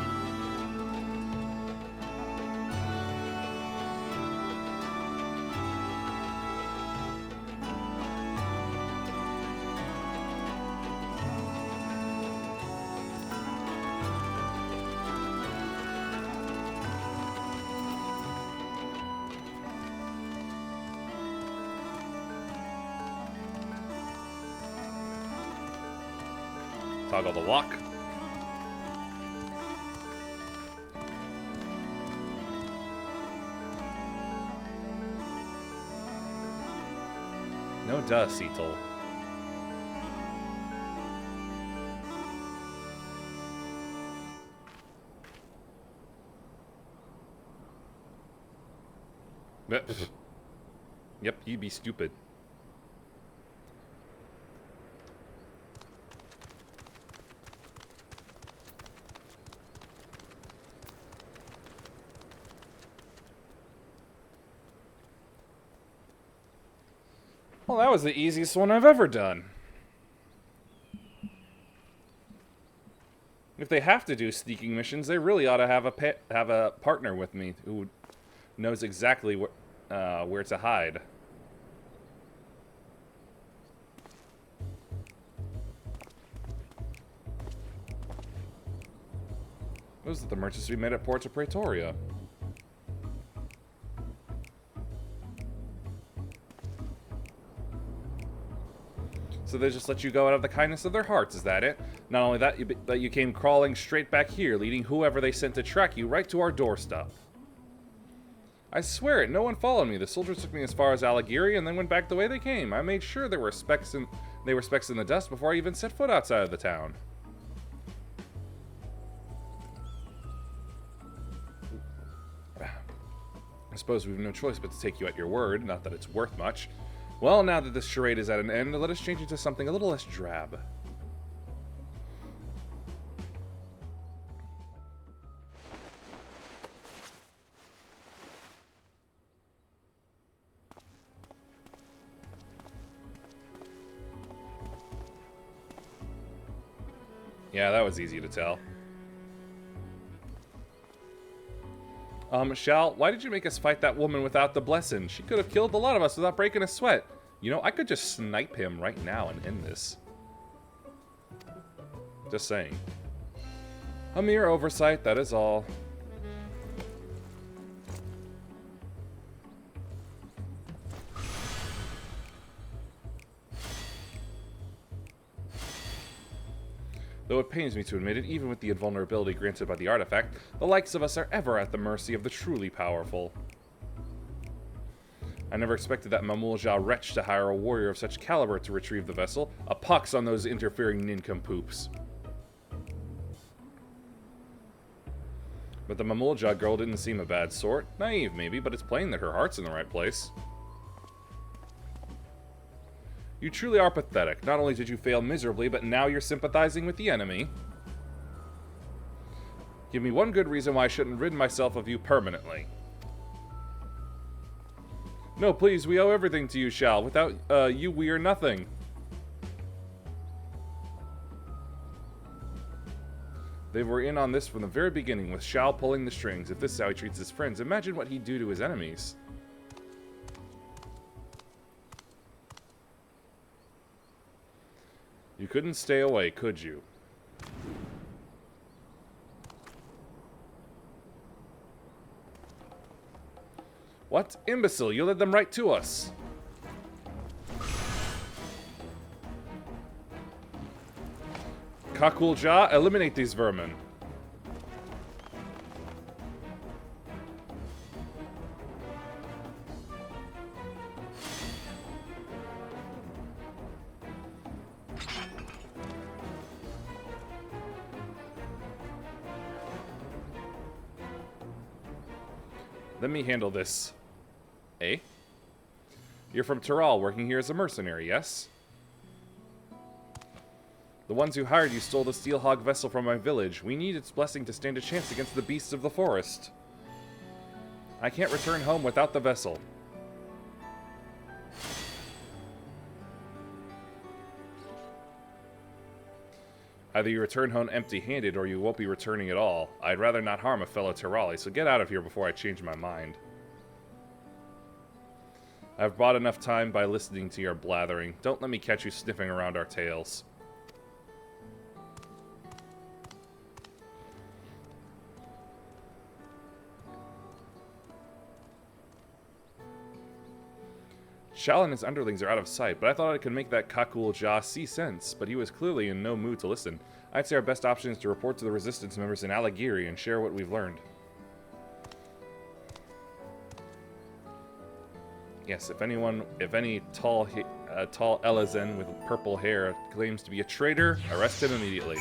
Toggle the walk. No duh, Cetal. Yep, you be stupid. Well, that was the easiest one I've ever done. If they have to do sneaking missions, they really ought to have a partner with me who knows exactly where to hide. Those are the merchants we met at Porta Praetoria. So they just let you go out of the kindness of their hearts, is that it? Not only that, but you came crawling straight back here, leading whoever they sent to track you right to our doorstep. I swear it, no one followed me. The soldiers took me as far as Alighieri and then went back the way they came. I made sure there were specks in the dust before I even set foot outside of the town. I suppose we've no choice but to take you at your word, not that it's worth much. Well, now that this charade is at an end, let us change it to something a little less drab. Yeah, that was easy to tell. Shal, why did you make us fight that woman without the blessing? She could have killed a lot of us without breaking a sweat. You know, I could just snipe him right now and end this. Just saying. A mere oversight, that is all. Though it pains me to admit it, even with the invulnerability granted by the artifact, the likes of us are ever at the mercy of the truly powerful. I never expected that Mamulja wretch to hire a warrior of such caliber to retrieve the vessel. A pox on those interfering nincompoops. But the Mamulja girl didn't seem a bad sort. Naive, maybe, but it's plain that her heart's in the right place. You truly are pathetic. Not only did you fail miserably, but now you're sympathizing with the enemy. Give me one good reason why I shouldn't rid myself of you permanently. No, please, we owe everything to you, Shal. Without you, we are nothing. They were in on this from the very beginning, with Shal pulling the strings. If this is how he treats his friends, imagine what he'd do to his enemies. You couldn't stay away, could you? What? Imbecile, you led them right to us. Kakulja, eliminate these vermin. Let me handle this. Eh? You're from Tiral, working here as a mercenary, yes? The ones who hired you stole the Steelhog vessel from my village. We need its blessing to stand a chance against the beasts of the forest. I can't return home without the vessel. Either you return home empty-handed, or you won't be returning at all. I'd rather not harm a fellow Tirali, so get out of here before I change my mind. I've bought enough time by listening to your blathering. Don't let me catch you sniffing around our tails. Shal and his underlings are out of sight, but I thought I could make that Kakulja see sense, but he was clearly in no mood to listen. I'd say our best option is to report to the Resistance members in Alagiri and share what we've learned. Yes, if any tall Elezen with purple hair claims to be a traitor, arrest him immediately.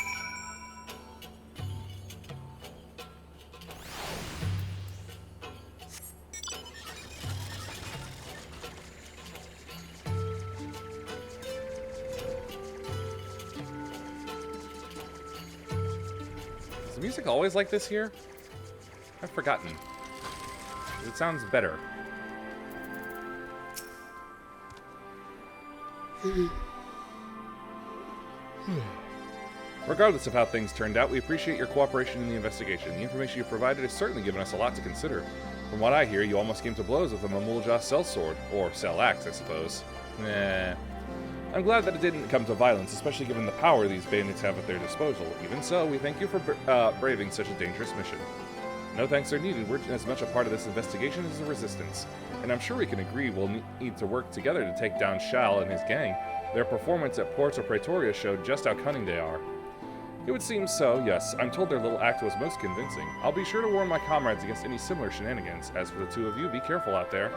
Is the music always like this here? I've forgotten. It sounds better. Regardless of how things turned out, we appreciate your cooperation in the investigation. The information you provided has certainly given us a lot to consider. From what I hear, you almost came to blows with the Mamulja sellsword, or sell axe, I suppose. Nah. I'm glad that it didn't come to violence, especially given the power these bandits have at their disposal. Even so, we thank you for braving such a dangerous mission. No thanks are needed. We're as much a part of this investigation as the Resistance. And I'm sure we can agree we'll need to work together to take down Shal and his gang. Their performance at Porto Praetoria showed just how cunning they are. It would seem so, yes. I'm told their little act was most convincing. I'll be sure to warn my comrades against any similar shenanigans. As for the two of you, be careful out there.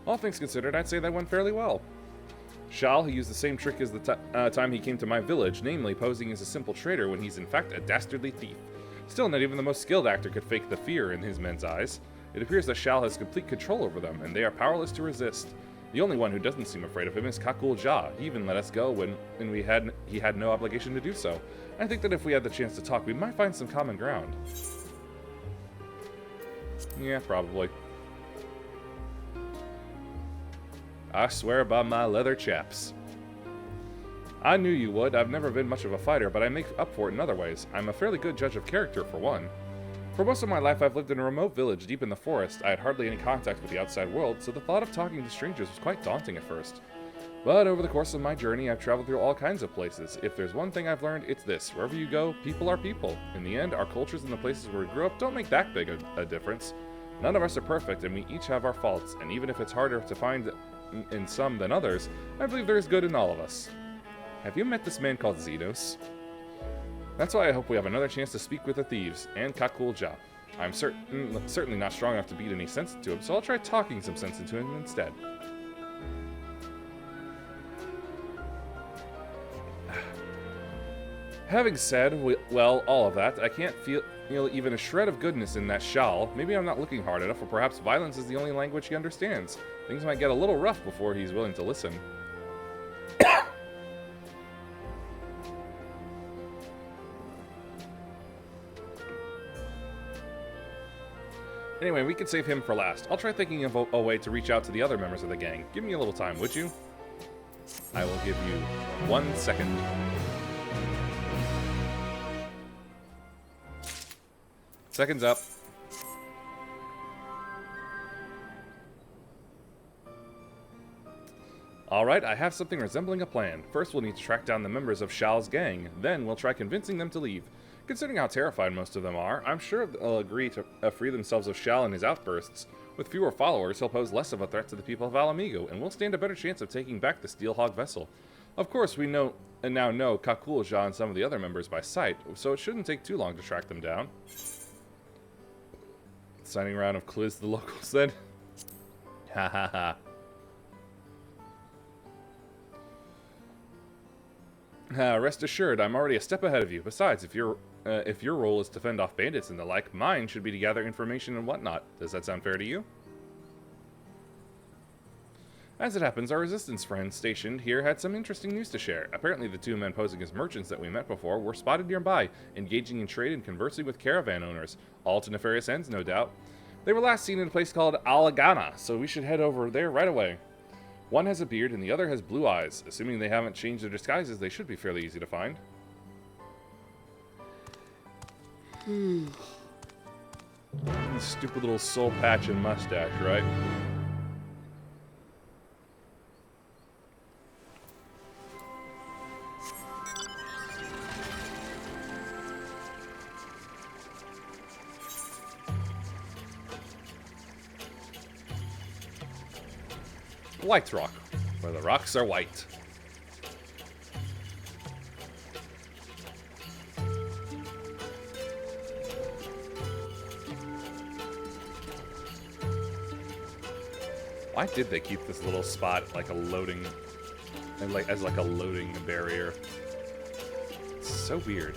All things considered, I'd say that went fairly well. Shal, who used the same trick as the time he came to my village, namely posing as a simple trader when he's in fact a dastardly thief. Still, not even the most skilled actor could fake the fear in his men's eyes. It appears that Shal has complete control over them, and they are powerless to resist. The only one who doesn't seem afraid of him is Kakulja. He even let us go when he had no obligation to do so. I think that if we had the chance to talk, we might find some common ground. Yeah, probably. I swear by my leather chaps. I knew you would. I've never been much of a fighter, but I make up for it in other ways. I'm a fairly good judge of character, for one. For most of my life, I've lived in a remote village deep in the forest. I had hardly any contact with the outside world, so the thought of talking to strangers was quite daunting at first. But over the course of my journey, I've traveled through all kinds of places. If there's one thing I've learned, it's this. Wherever you go, people are people. In the end, our cultures and the places where we grew up don't make that big a difference. None of us are perfect, and we each have our faults, and even if it's harder to find in some than others, I believe there is good in all of us. Have you met this man called Xenos? That's why I hope we have another chance to speak with the thieves, and Kakulja. I'm certainly not strong enough to beat any sense into him, so I'll try talking some sense into him instead. Having said, well, all of that, I can't feel even a shred of goodness in that Shal. Maybe I'm not looking hard enough, or perhaps violence is the only language he understands. Things might get a little rough before he's willing to listen. Anyway, we could save him for last. I'll try thinking of a way to reach out to the other members of the gang. Give me a little time, would you? I will give you 1 second. Seconds up. Alright, I have something resembling a plan. First, we'll need to track down the members of Shal's gang. Then, we'll try convincing them to leave. Considering how terrified most of them are, I'm sure they'll agree to free themselves of Shal and his outbursts. With fewer followers, he'll pose less of a threat to the people of Alamigo, and we'll stand a better chance of taking back the Steelhog vessel. Of course, we now know Kakulja and some of the other members by sight, so it shouldn't take too long to track them down. Signing round of Quiz the locals then. Ha ha ha. Rest assured, I'm already a step ahead of you. Besides, if your role is to fend off bandits and the like, mine should be to gather information and whatnot. Does that sound fair to you? As it happens, our resistance friends stationed here had some interesting news to share. Apparently the two men posing as merchants that we met before were spotted nearby, engaging in trade and conversing with caravan owners. All to nefarious ends, no doubt. They were last seen in a place called Alagana, so we should head over there right away. One has a beard and the other has blue eyes. Assuming they haven't changed their disguises, they should be fairly easy to find. Stupid little soul patch and mustache, right? White rock, where the rocks are white. Why did they keep this little spot like a loading, and as like a loading barrier? It's so weird.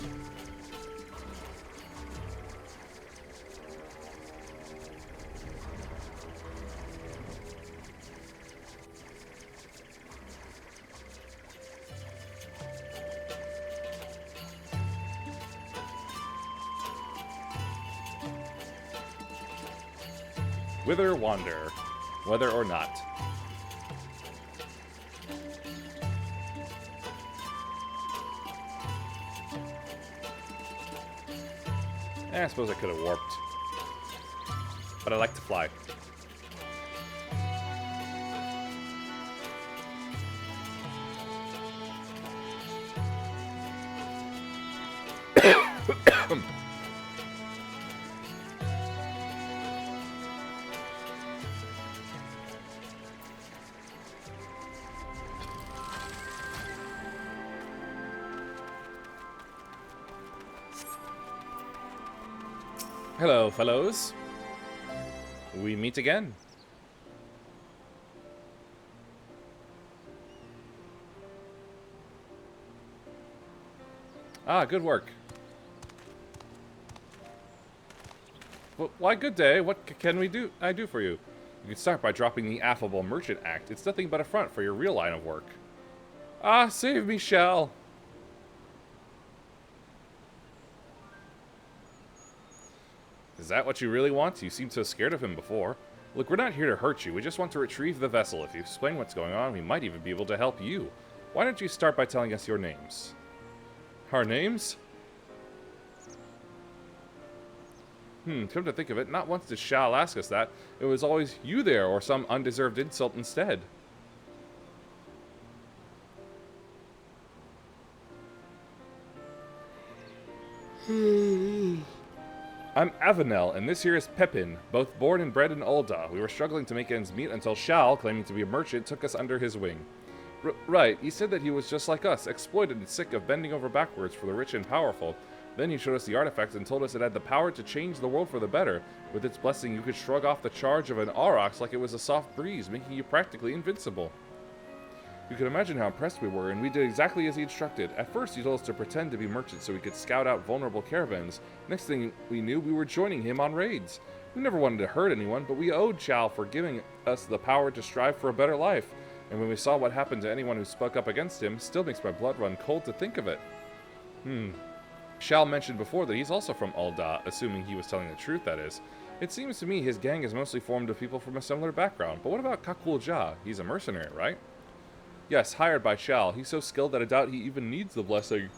Whither wander, whether or not. I suppose I could have warped. But I like to fly. Hello, fellows. We meet again. Ah, good work. Well, why good day? What can I do for you? You can start by dropping the affable merchant act. It's nothing but a front for your real line of work. Ah, save me, Shal. Is that what you really want? You seemed so scared of him before. Look, we're not here to hurt you. We just want to retrieve the vessel. If you explain what's going on, we might even be able to help you. Why don't you start by telling us your names? Our names? Come to think of it, not once did Shal ask us that. It was always you there, or some undeserved insult instead. I'm Avenel, and this here is Pepin, both born and bred in Ul'dah. We were struggling to make ends meet until Shal, claiming to be a merchant, took us under his wing. Right, he said that he was just like us, exploited and sick of bending over backwards for the rich and powerful. Then he showed us the artifact and told us it had the power to change the world for the better. With its blessing, you could shrug off the charge of an aurochs like it was a soft breeze, making you practically invincible. You can imagine how impressed we were, and we did exactly as he instructed. At first, he told us to pretend to be merchants so we could scout out vulnerable caravans. Next thing we knew, we were joining him on raids. We never wanted to hurt anyone, but we owed Shal for giving us the power to strive for a better life. And when we saw what happened to anyone who spoke up against him, still makes my blood run cold to think of it. Shal mentioned before that he's also from Ul'dah, assuming he was telling the truth, that is. It seems to me his gang is mostly formed of people from a similar background. But what about Kakulja? He's a mercenary, right? Yes, hired by Shal. He's so skilled that I doubt he even needs the blessing.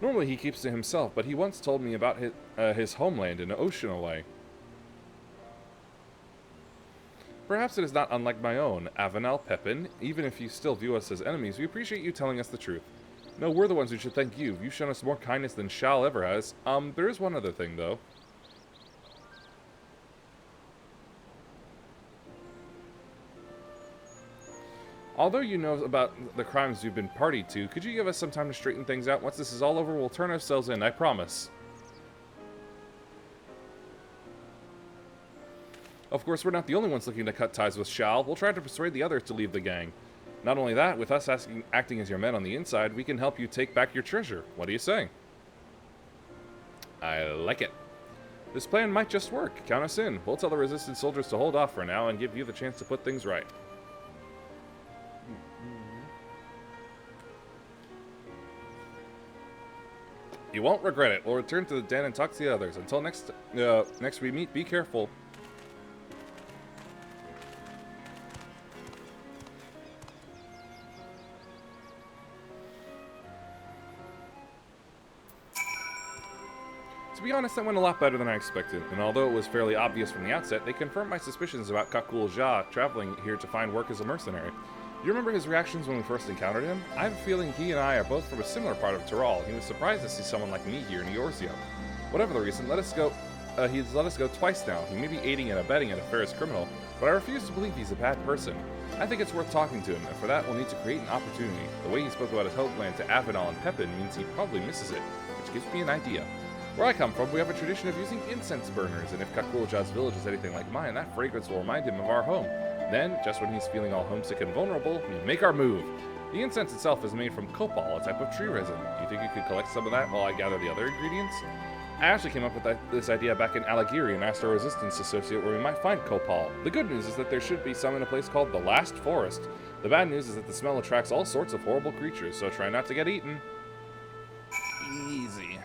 Normally he keeps to himself, but he once told me about his homeland an ocean away. Perhaps it is not unlike my own, Avenel, Pepin. Even if you still view us as enemies, we appreciate you telling us the truth. No, we're the ones who should thank you. You've shown us more kindness than Shal ever has. There is one other thing, though. Although you know about the crimes we've been party to, could you give us some time to straighten things out? Once this is all over, we'll turn ourselves in, I promise. Of course, we're not the only ones looking to cut ties with Shal. We'll try to persuade the others to leave the gang. Not only that, with us acting as your men on the inside, we can help you take back your treasure. What do you say? I like it. This plan might just work. Count us in. We'll tell the resistance soldiers to hold off for now and give you the chance to put things right. You won't regret it. We'll return to the den and talk to the others. Until next we meet, be careful. To be honest, that went a lot better than I expected, and although it was fairly obvious from the outset, they confirmed my suspicions about Kakulja traveling here to find work as a mercenary. Do you remember his reactions when we first encountered him? I have a feeling he and I are both from a similar part of Tyrol. He was surprised to see someone like me here in Eorzea. Whatever the reason, he's let us go twice now. He may be aiding and abetting an nefarious criminal, but I refuse to believe he's a bad person. I think it's worth talking to him, and for that we'll need to create an opportunity. The way he spoke about his homeland to Avenel and Pepin means he probably misses it, which gives me an idea. Where I come from, we have a tradition of using incense burners, and if Kakulja's village is anything like mine, that fragrance will remind him of our home. Then, just when he's feeling all homesick and vulnerable, we make our move. The incense itself is made from copal, a type of tree resin. Do you think you could collect some of that while I gather the other ingredients? I actually came up with this idea back in Alagiri and asked our resistance associate where we might find copal. The good news is that there should be some in a place called the Last Forest. The bad news is that the smell attracts all sorts of horrible creatures, so try not to get eaten. Easy.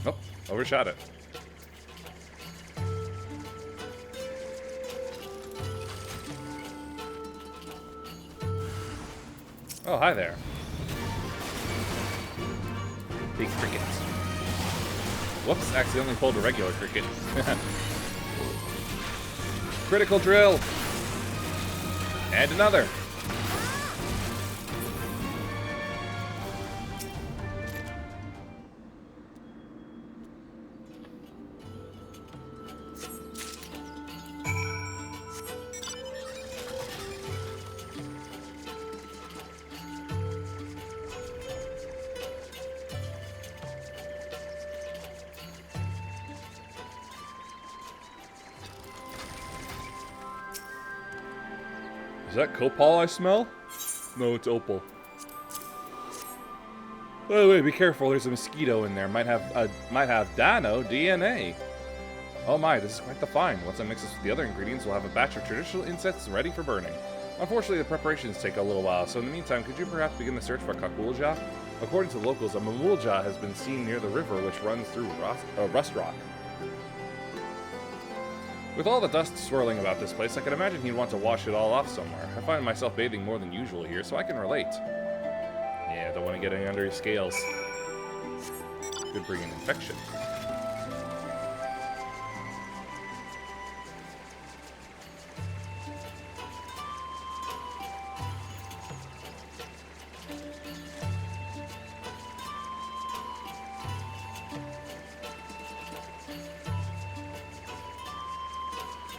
Oh, overshot it. Oh, hi there. Big cricket. Whoops, accidentally pulled a regular cricket. Critical drill! And another! Is that copal I smell? No, it's opal. By the way, be careful. There's a mosquito in there. Might have Dano DNA. Oh my, this is quite the find. Once I mix this with the other ingredients, we'll have a batch of traditional incense ready for burning. Unfortunately, the preparations take a little while, so in the meantime, could you perhaps begin the search for Kakulja? According to locals, a Mamulja has been seen near the river which runs through Rust Rock. With all the dust swirling about this place, I can imagine he'd want to wash it all off somewhere. I find myself bathing more than usual here, so I can relate. Yeah, don't want to get any under your scales. Could bring an infection.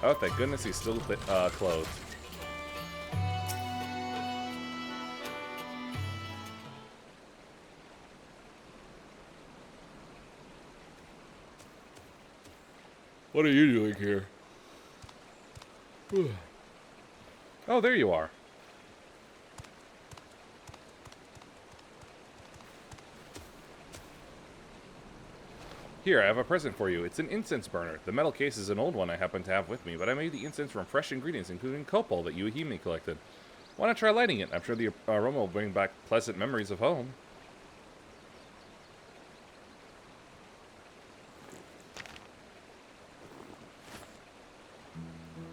Oh, thank goodness he's still clothed. What are you doing here? Oh, there you are. Here, I have a present for you. It's an incense burner. The metal case is an old one I happen to have with me, but I made the incense from fresh ingredients, including copal that Yuhime collected. Why not try lighting it? I'm sure the aroma will bring back pleasant memories of home.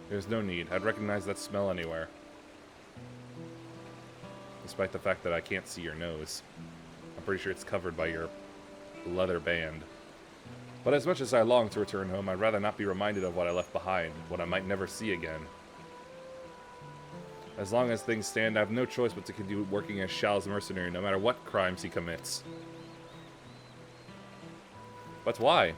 There's no need. I'd recognize that smell anywhere. Despite the fact that I can't see your nose. I'm pretty sure it's covered by your leather band. But as much as I long to return home, I'd rather not be reminded of what I left behind, what I might never see again. As long as things stand, I have no choice but to continue working as Shal's mercenary, no matter what crimes he commits. But why?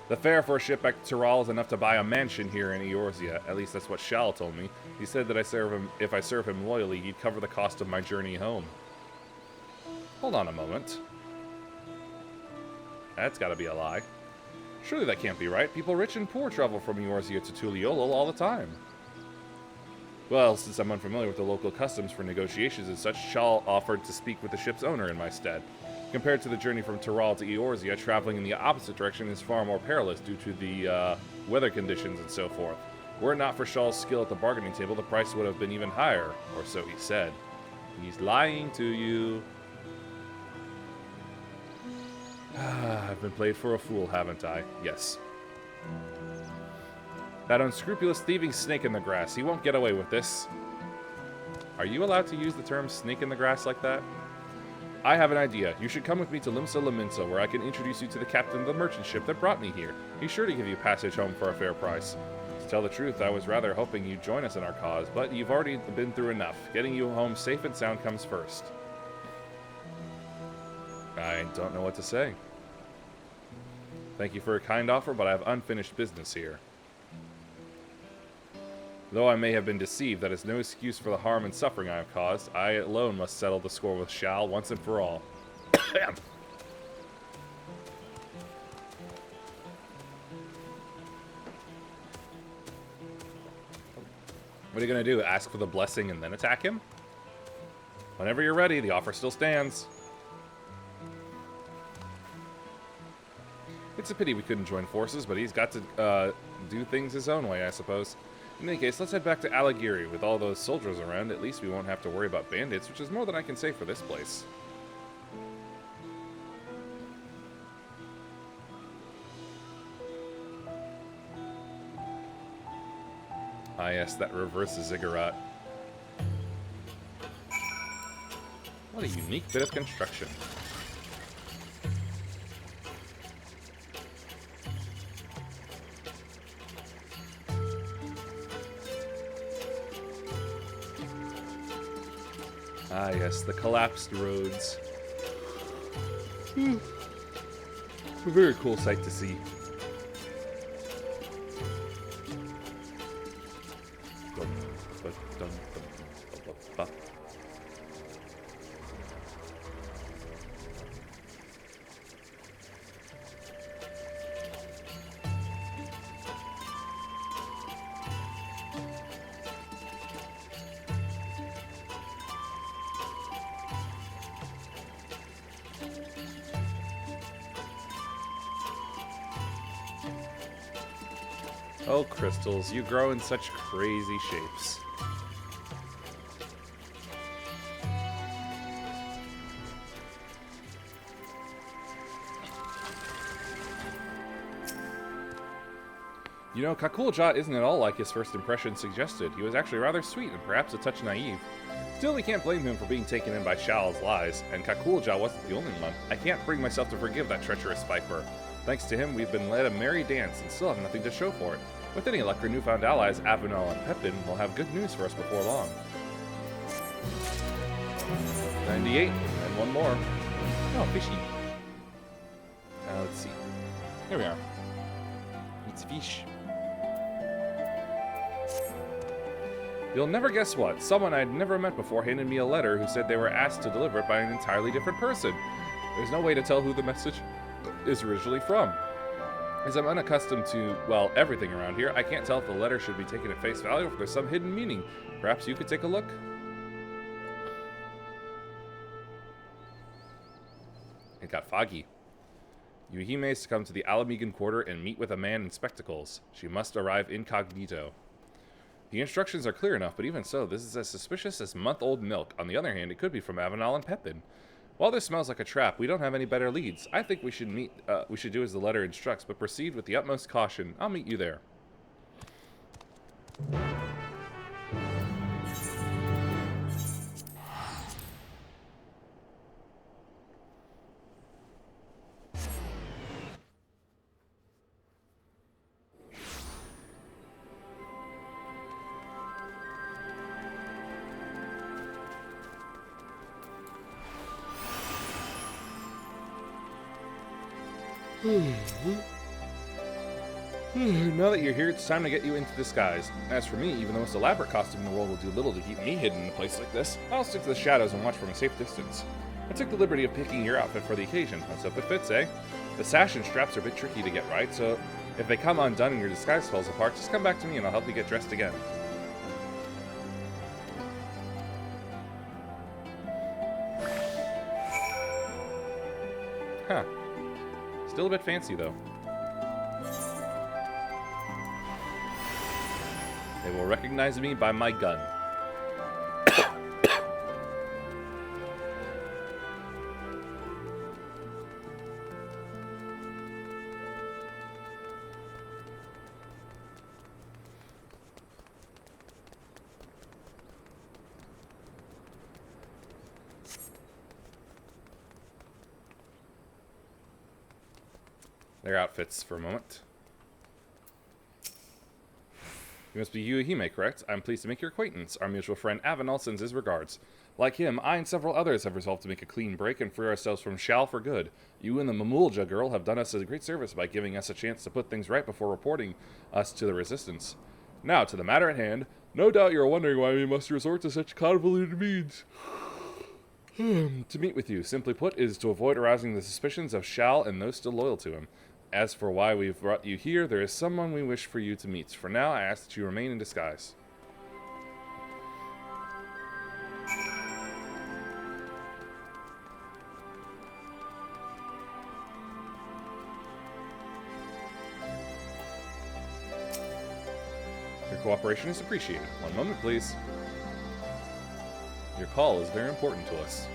The fare for a ship back to Tyrol is enough to buy a mansion here in Eorzea. At least that's what Shal told me. He said that if I serve him loyally, he'd cover the cost of my journey home. Hold on a moment. That's gotta be a lie. Surely that can't be right. People rich and poor travel from Eorzea to Tuliolo all the time. Well, since I'm unfamiliar with the local customs for negotiations and such, Shal offered to speak with the ship's owner in my stead. Compared to the journey from Tyrol to Eorzea, traveling in the opposite direction is far more perilous due to the weather conditions and so forth. Were it not for Shal's skill at the bargaining table, the price would have been even higher, or so he said. He's lying to you. I've been played for a fool, haven't I? Yes. That unscrupulous thieving snake in the grass. He won't get away with this. Are you allowed to use the term snake in the grass like that? I have an idea. You should come with me to Limsa Laminsa, where I can introduce you to the captain of the merchant ship that brought me here. He's sure to give you passage home for a fair price. To tell the truth, I was rather hoping you'd join us in our cause, but you've already been through enough. Getting you home safe and sound comes first. I don't know what to say. Thank you for a kind offer, but I have unfinished business here. Though I may have been deceived, that is no excuse for the harm and suffering I have caused. I alone must settle the score with Shal once and for all. What are you going to do? Ask for the blessing and then attack him? Whenever you're ready, the offer still stands. It's a pity we couldn't join forces, but he's got to do things his own way, I suppose. In any case, let's head back to Alagiri. With all those soldiers around, at least we won't have to worry about bandits, which is more than I can say for this place. Ah yes, that reverse ziggurat. What a unique bit of construction. Ah yes, the collapsed roads. A very cool sight to see. Oh, crystals, you grow in such crazy shapes. You know, Kakulja isn't at all like his first impression suggested. He was actually rather sweet and perhaps a touch naive. Still, we can't blame him for being taken in by Shal's lies, and Kakulja wasn't the only one. I can't bring myself to forgive that treacherous viper. Thanks to him, we've been led a merry dance and still have nothing to show for it. With any luck, our newfound allies, Avenal and Pepin, will have good news for us before long. 98, and one more. Oh, fishy. Let's see. Here we are. It's fish. You'll never guess what. Someone I'd never met before handed me a letter who said they were asked to deliver it by an entirely different person. There's no way to tell who the message is originally from. As I'm unaccustomed to, well, everything around here, I can't tell if the letter should be taken at face value or if there's some hidden meaning. Perhaps you could take a look? It got foggy. Yuhime is to come to the Alamegan quarter and meet with a man in spectacles. She must arrive incognito. The instructions are clear enough, but even so, this is as suspicious as month-old milk. On the other hand, it could be from Avenal and Pepin. While this smells like a trap, we don't have any better leads. I think we should do as the letter instructs, but proceed with the utmost caution. I'll meet you there. Now that you're here, it's time to get you into disguise. As for me, even the most elaborate costume in the world will do little to keep me hidden in a place like this. I'll stick to the shadows and watch from a safe distance. I took the liberty of picking your outfit for the occasion. Let's hope it fits, eh? The sash and straps are a bit tricky to get right, so if they come undone and your disguise falls apart, just come back to me and I'll help you get dressed again. Huh. Still a bit fancy, though. They will recognize me by my gun. Their outfits for a moment. You must be Yuhime, correct? I'm pleased to make your acquaintance. Our mutual friend Avenal sends his regards. Like him, I and several others have resolved to make a clean break and free ourselves from Shal for good. You and the Mamulja girl have done us a great service by giving us a chance to put things right before reporting us to the Resistance. Now, to the matter at hand. No doubt you're wondering why we must resort to such convoluted means. To meet with you, simply put, is to avoid arousing the suspicions of Shal and those still loyal to him. As for why we've brought you here, there is someone we wish for you to meet. For now, I ask that you remain in disguise. Your cooperation is appreciated. One moment, please. Your call is very important to us.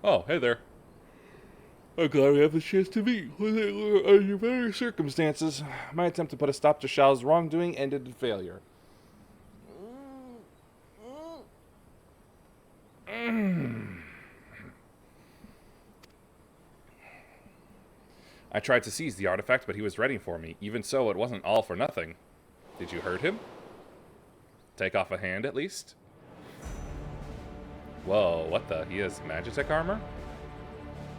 Oh, hey there. I'm glad we have the chance to meet. Under better circumstances, my attempt to put a stop to Shal's wrongdoing ended in failure. I tried to seize the artifact, but he was ready for me. Even so, it wasn't all for nothing. Did you hurt him? Take off a hand, at least? Whoa, what the? He has Magitech armor?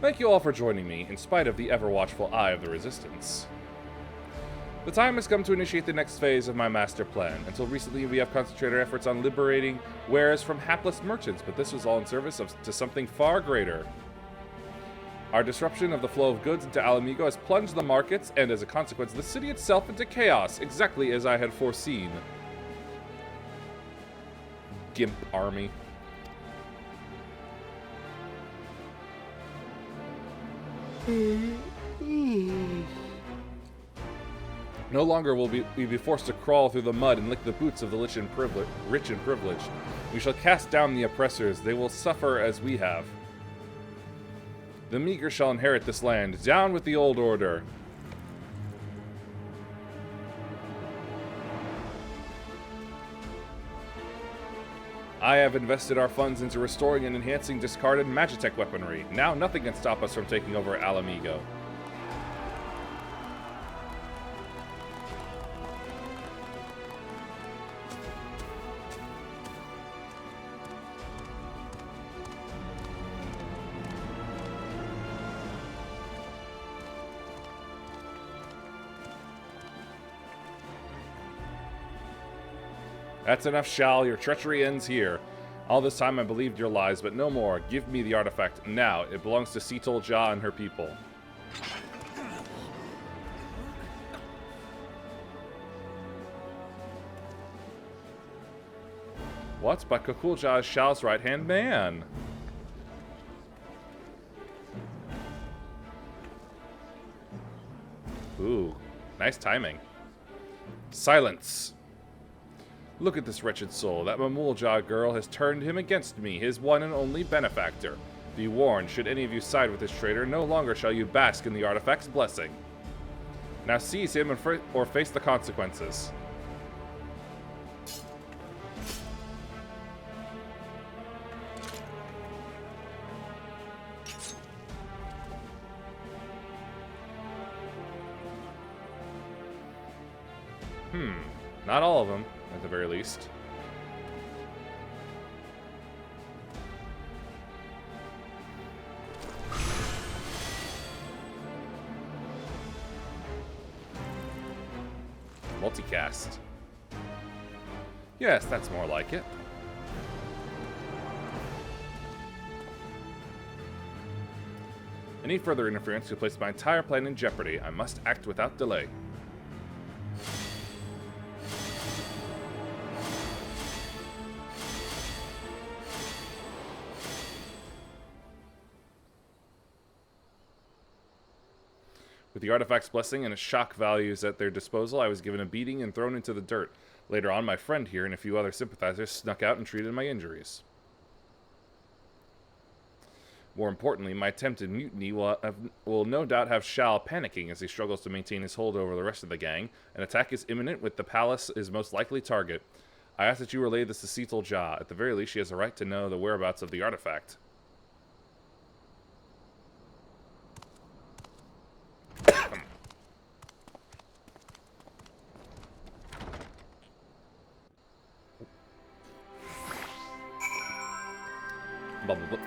Thank you all for joining me, in spite of the ever-watchful eye of the Resistance. The time has come to initiate the next phase of my master plan. Until recently, we have concentrated our efforts on liberating wares from hapless merchants, but this was all in service to something far greater. Our disruption of the flow of goods into Alamigo has plunged the markets, and as a consequence, the city itself into chaos, exactly as I had foreseen. Gimp army. No longer will we be forced to crawl through the mud and lick the boots of the rich and privileged. We shall cast down the oppressors. They will suffer as we have. The meager shall inherit this land. Down with the old order. I have invested our funds into restoring and enhancing discarded Magitech weaponry. Now nothing can stop us from taking over Alamigo. That's enough, Shal. Your treachery ends here. All this time I believed your lies, but no more. Give me the artifact now. It belongs to Seattle Ja and her people. What? But Kakul Ja is Shal's right-hand man. Ooh, nice timing. Silence. Look at this wretched soul. That Mamulja girl has turned him against me, his one and only benefactor. Be warned, should any of you side with this traitor, no longer shall you bask in the artifact's blessing. Now seize him or face the consequences. Not all of them, at the very least. Multicast. Yes, that's more like it. Any further interference could place my entire plan in jeopardy. I must act without delay. With the artifact's blessing and its shock values at their disposal, I was given a beating and thrown into the dirt. Later on, my friend here and a few other sympathizers snuck out and treated my injuries. More importantly, my attempted mutiny will no doubt have Shal panicking as he struggles to maintain his hold over the rest of the gang. An attack is imminent, with the palace his most likely target. I ask that you relay this to Seattle Ja. At the very least, she has a right to know the whereabouts of the artifact.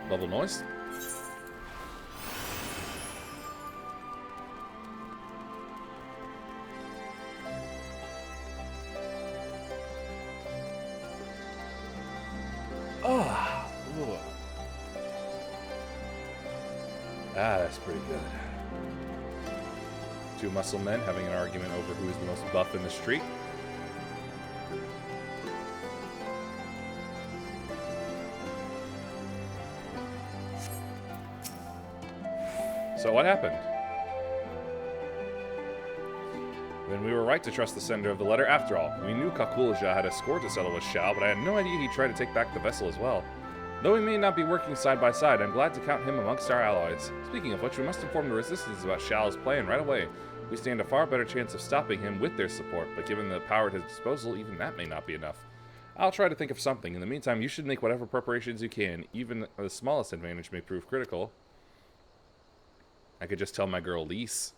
Bubble noise. That's pretty good. Two muscle men having an argument over who is the most buff in the street. So what happened? Then we were right to trust the sender of the letter after all. We knew Kakulja had a score to settle with Shao, but I had no idea he'd try to take back the vessel as well. Though we may not be working side by side, I'm glad to count him amongst our allies. Speaking of which, we must inform the resistance about Shao's plan right away. We stand a far better chance of stopping him with their support, but given the power at his disposal, even that may not be enough. I'll try to think of something. In the meantime, you should make whatever preparations you can. Even the smallest advantage may prove critical. I could just tell my girl Lise.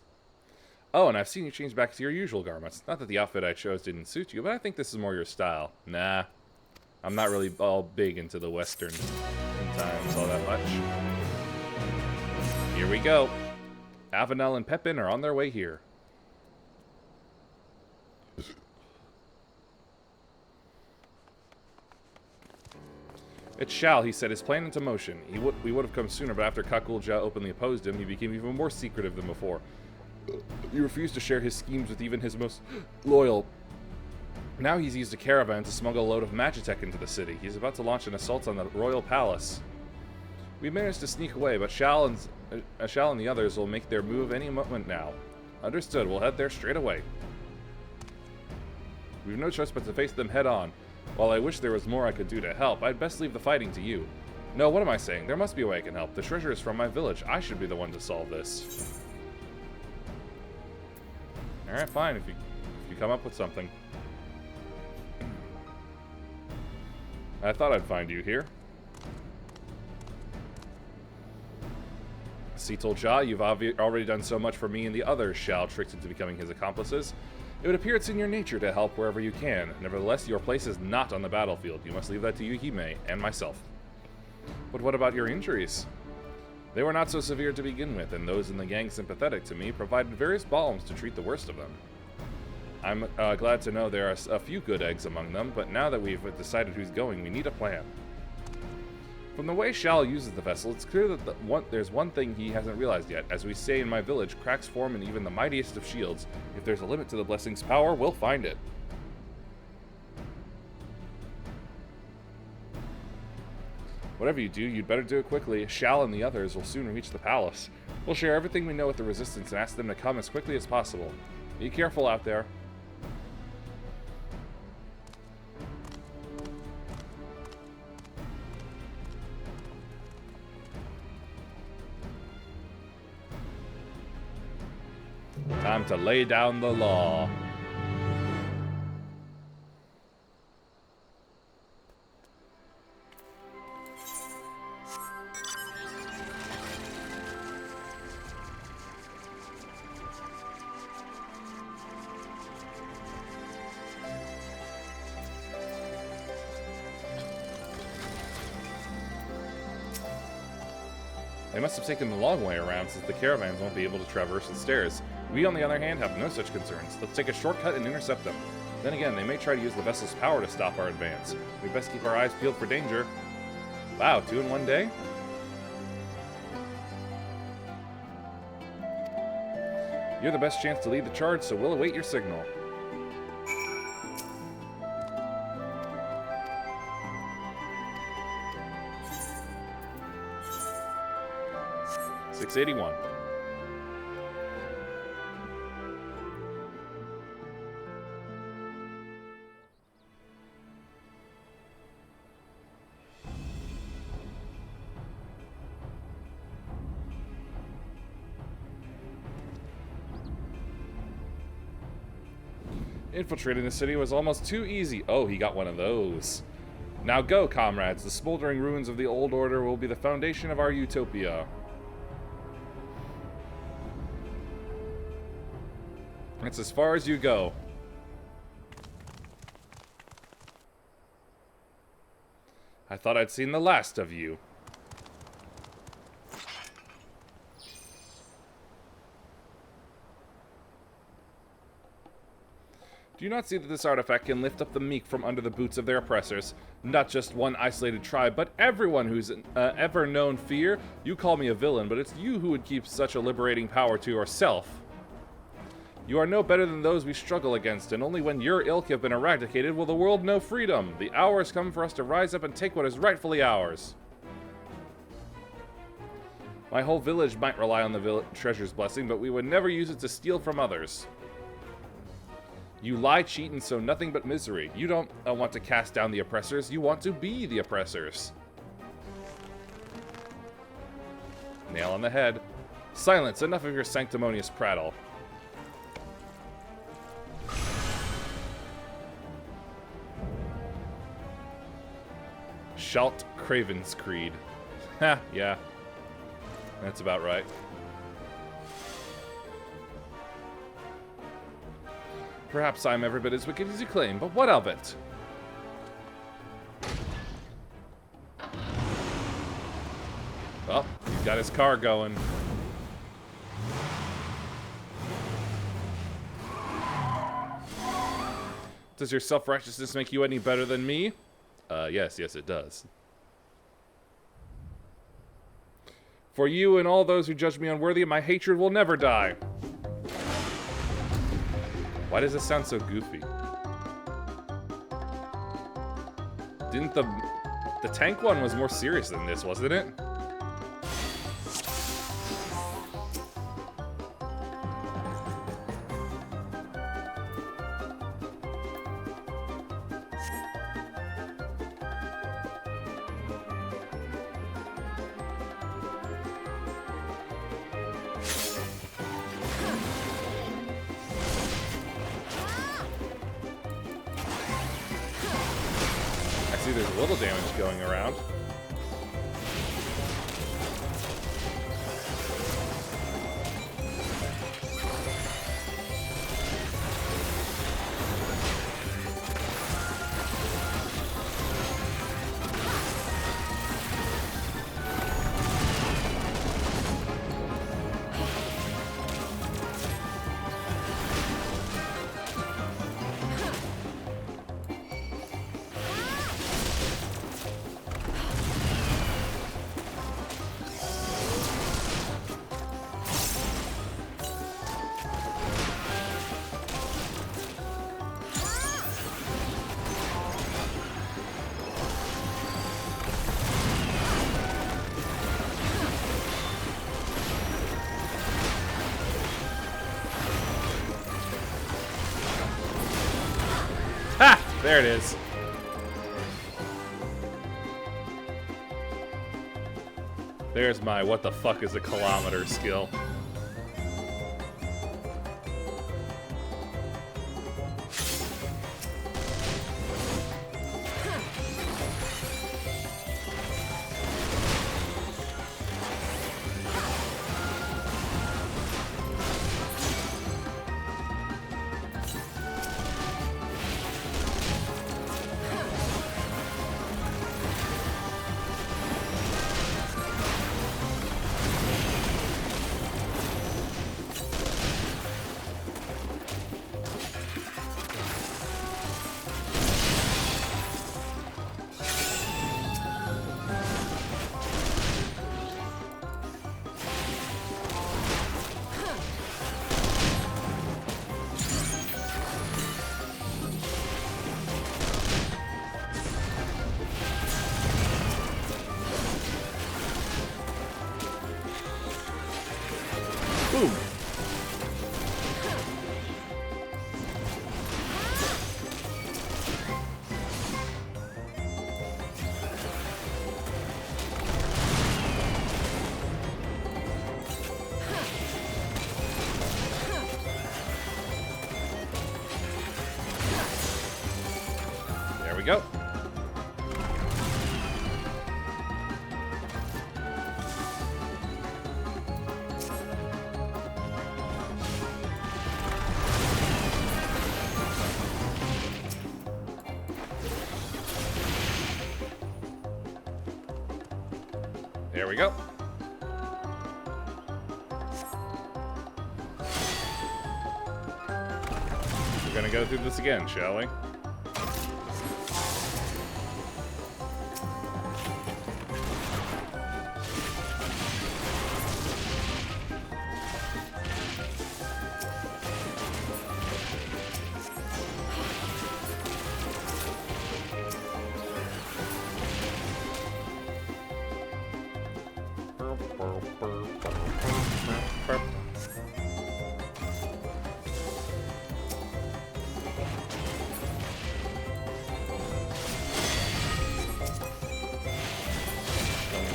Oh, and I've seen you change back to your usual garments. Not that the outfit I chose didn't suit you, but I think this is more your style. Nah. I'm not really all big into the Western times all that much. Here we go. Avenel and Pepin are on their way here. It's Shal, he set his plan into motion. We would have come sooner, but after Kakulja openly opposed him, he became even more secretive than before. He refused to share his schemes with even his most loyal. Now he's used a caravan to smuggle a load of Magitech into the city. He's about to launch an assault on the royal palace. We managed to sneak away, but Shal Shal and the others will make their move any moment now. Understood. We'll head there straight away. We've no choice but to face them head on. While I wish there was more I could do to help, I'd best leave the fighting to you. No, what am I saying? There must be a way I can help. The treasure is from my village. I should be the one to solve this. Alright, fine, if you come up with something. I thought I'd find you here. Seatol Cha, you've already done so much for me and the others, Shao tricked into becoming his accomplices. It would appear it's in your nature to help wherever you can. Nevertheless, your place is not on the battlefield. You must leave that to Yuhime and myself. But what about your injuries? They were not so severe to begin with, and those in the gang sympathetic to me provided various balms to treat the worst of them. I'm glad to know there are a few good eggs among them, but now that we've decided who's going, we need a plan. From the way Shal uses the vessel, it's clear that there's one thing he hasn't realized yet. As we say in my village, cracks form in even the mightiest of shields. If there's a limit to the blessing's power, we'll find it. Whatever you do, you'd better do it quickly. Shal and the others will soon reach the palace. We'll share everything we know with the Resistance and ask them to come as quickly as possible. Be careful out there. Time to lay down the law. They must have taken the long way around since the caravans won't be able to traverse the stairs. We, on the other hand, have no such concerns. Let's take a shortcut and intercept them. Then again, they may try to use the vessel's power to stop our advance. We best keep our eyes peeled for danger. Wow, 2 in 1 day? You're the best chance to lead the charge, so we'll await your signal. $681. Infiltrating the city was almost too easy. Oh, he got one of those. Now go, comrades. The smoldering ruins of the old order will be the foundation of our utopia. It's as far as you go. I thought I'd seen the last of you. Do you not see that this artifact can lift up the meek from under the boots of their oppressors? Not just one isolated tribe, but everyone who's ever known fear. You call me a villain, but it's you who would keep such a liberating power to yourself. You are no better than those we struggle against, and only when your ilk have been eradicated will the world know freedom. The hour has come for us to rise up and take what is rightfully ours. My whole village might rely on the treasure's blessing, but we would never use it to steal from others. You lie, cheat, and sow nothing but misery. You don't want to cast down the oppressors, you want to be the oppressors. Nail on the head. Silence, enough of your sanctimonious prattle. Shalt Craven's Creed. Ha, yeah. That's about right. Perhaps I'm every bit as wicked as you claim, but what of it? Well, he's got his car going. Does your self-righteousness make you any better than me? Yes, it does. For you and all those who judge me unworthy, my hatred will never die. Why does this sound so goofy? Didn't the tank one was more serious than this, wasn't it? see there's a little damage going around. Ha! There it is. There's my what the fuck is a kilometer skill. Boom. There we go. There we go. We're gonna go through this again, shall we?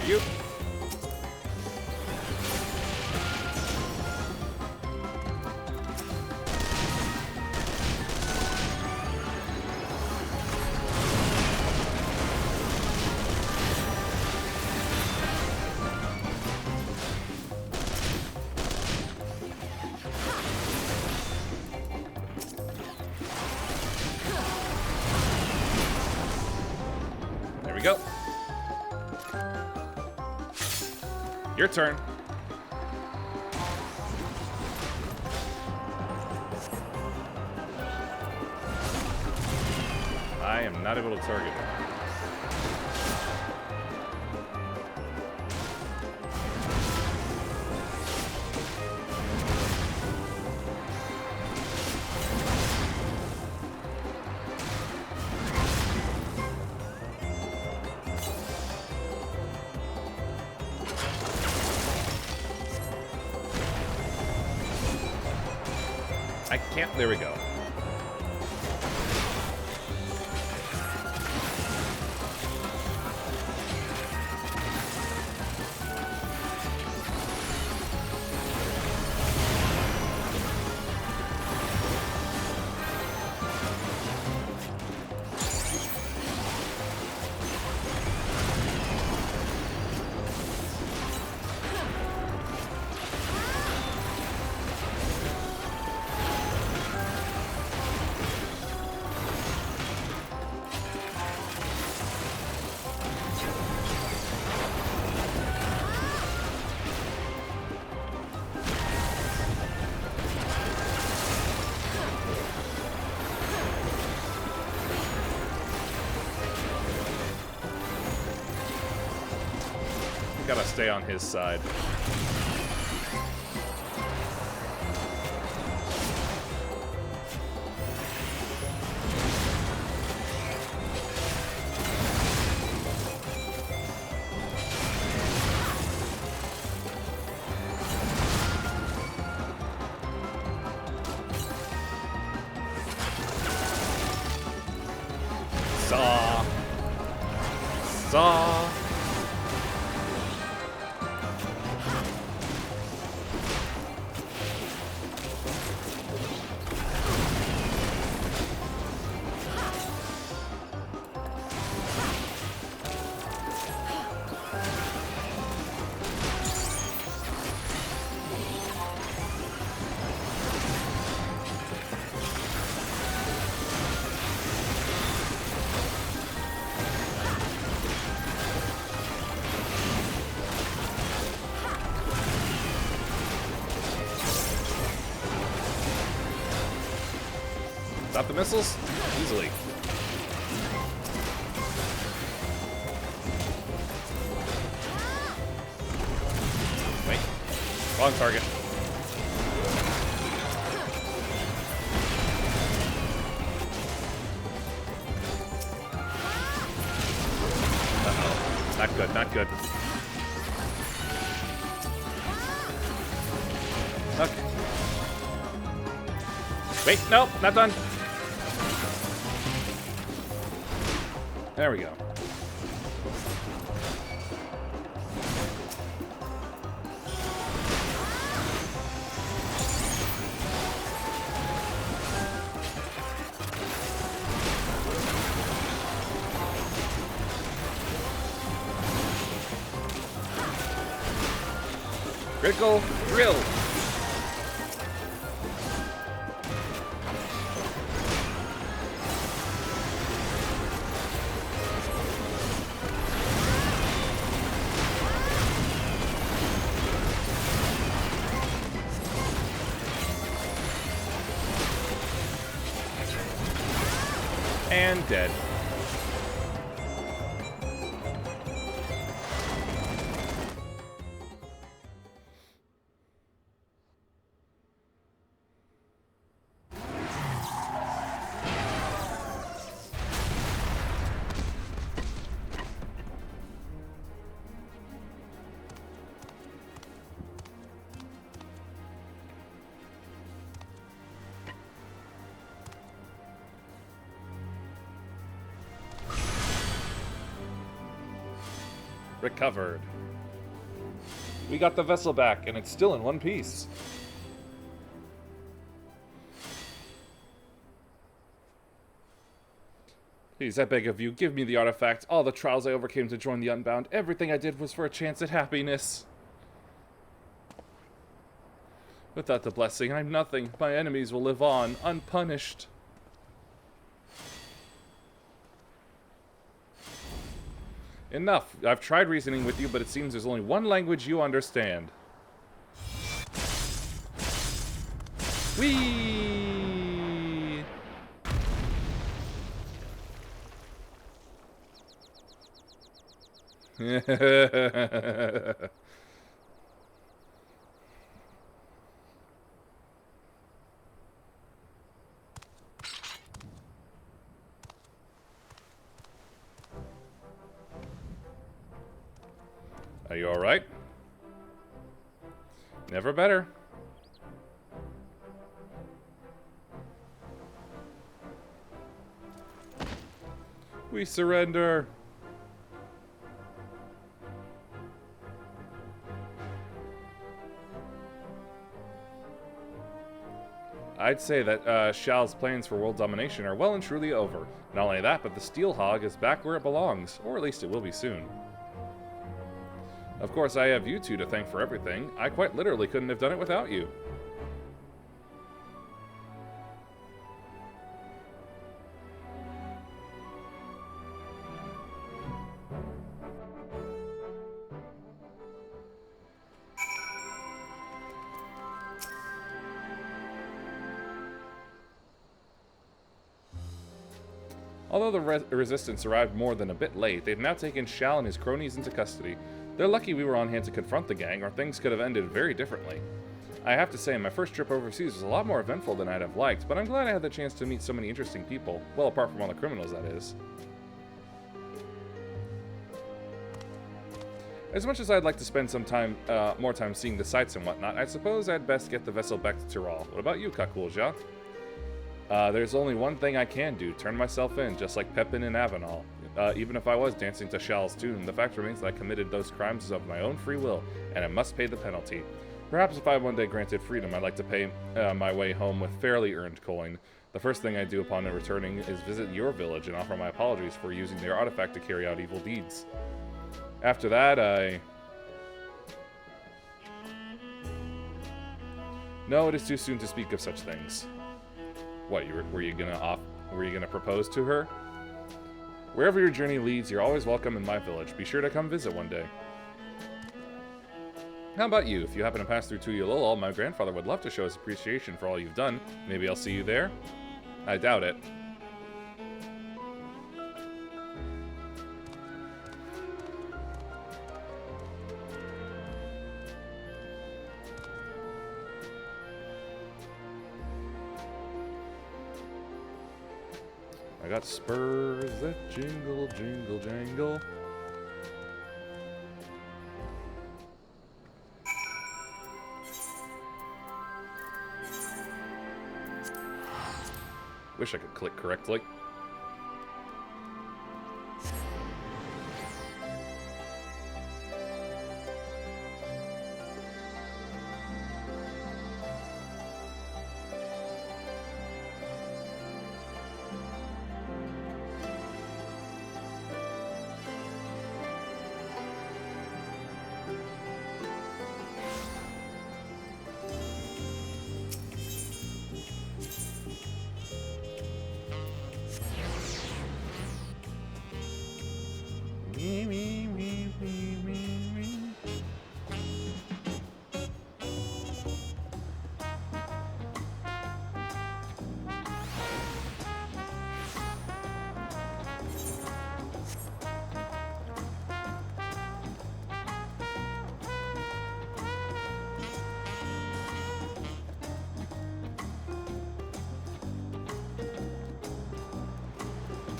You. There we go. Your turn. I am not able to target him. I can't. There we go. Gotta stay on his side. Saw. Stop the missiles? Easily. Wait. Wrong target. Uh-oh. Not good, not good. Okay. Wait, nope, not done. There we go. Critical drill. And dead. Recovered. We got the vessel back, and it's still in one piece. Please, I beg of you, give me the artifact. All the trials I overcame to join the Unbound. Everything I did was for a chance at happiness. Without the blessing, I'm nothing. My enemies will live on, unpunished. Enough. I've tried reasoning with you, but it seems there's only one language you understand. Whee! Are you alright? Never better. We surrender. I'd say that Shal's plans for world domination are well and truly over. Not only that, but the Steel Hog is back where it belongs, or at least it will be soon. Of course, I have you two to thank for everything. I quite literally couldn't have done it without you. Although the Resistance arrived more than a bit late, they've now taken Shal and his cronies into custody. They're lucky we were on hand to confront the gang, or things could have ended very differently. I have to say, my first trip overseas was a lot more eventful than I'd have liked, but I'm glad I had the chance to meet so many interesting people. Well, apart from all the criminals, that is. As much as I'd like to spend some time, more time seeing the sights and whatnot, I suppose I'd best get the vessel back to Tyrol. What about you, Kakulja? There's only one thing I can do, turn myself in, just like Pepin and Avenal. Even if I was dancing to Shal's tune, the fact remains that I committed those crimes of my own free will, and I must pay the penalty. Perhaps if I one day granted freedom, I'd like to pay my way home with fairly earned coin. The first thing I do upon returning is visit your village and offer my apologies for using their artifact to carry out evil deeds. After that, No, it is too soon to speak of such things. What, were you gonna propose to her? Wherever your journey leads, you're always welcome in my village. Be sure to come visit one day. How about you? If you happen to pass through Tuyulol, my grandfather would love to show his appreciation for all you've done. Maybe I'll see you there? I doubt it. I got spurs that jingle, jingle, jangle. Wish I could click correctly.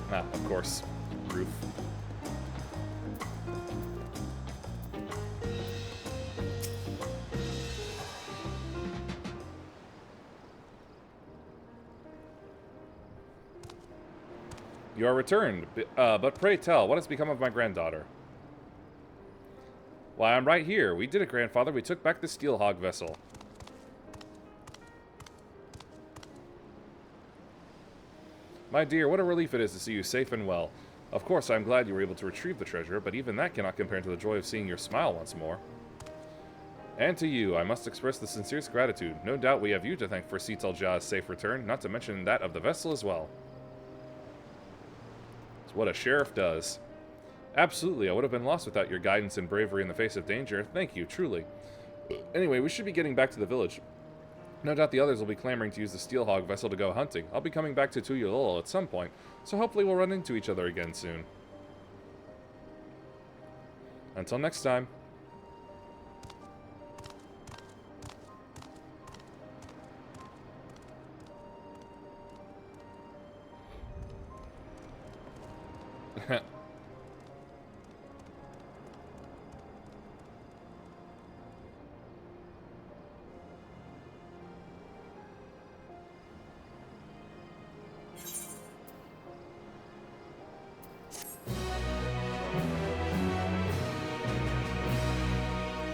Ah, of course. Roof. You are returned, but pray tell, what has become of my granddaughter? Why, I'm right here. We did it, grandfather. We took back the Steel Hog vessel. My dear, what a relief it is to see you safe and well. Of course, I'm glad you were able to retrieve the treasure, but even that cannot compare to the joy of seeing your smile once more. And to you, I must express the sincerest gratitude. No doubt we have you to thank for Sitalja's safe return, not to mention that of the vessel as well. It's what a sheriff does. Absolutely, I would have been lost without your guidance and bravery in the face of danger. Thank you, truly. Anyway, we should be getting back to the village. No doubt the others will be clamoring to use the Steelhog vessel to go hunting. I'll be coming back to Tuyulol at some point, so hopefully we'll run into each other again soon. Until next time.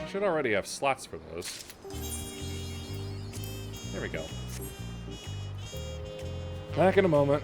Should already have slots for those. There we go. Back in a moment.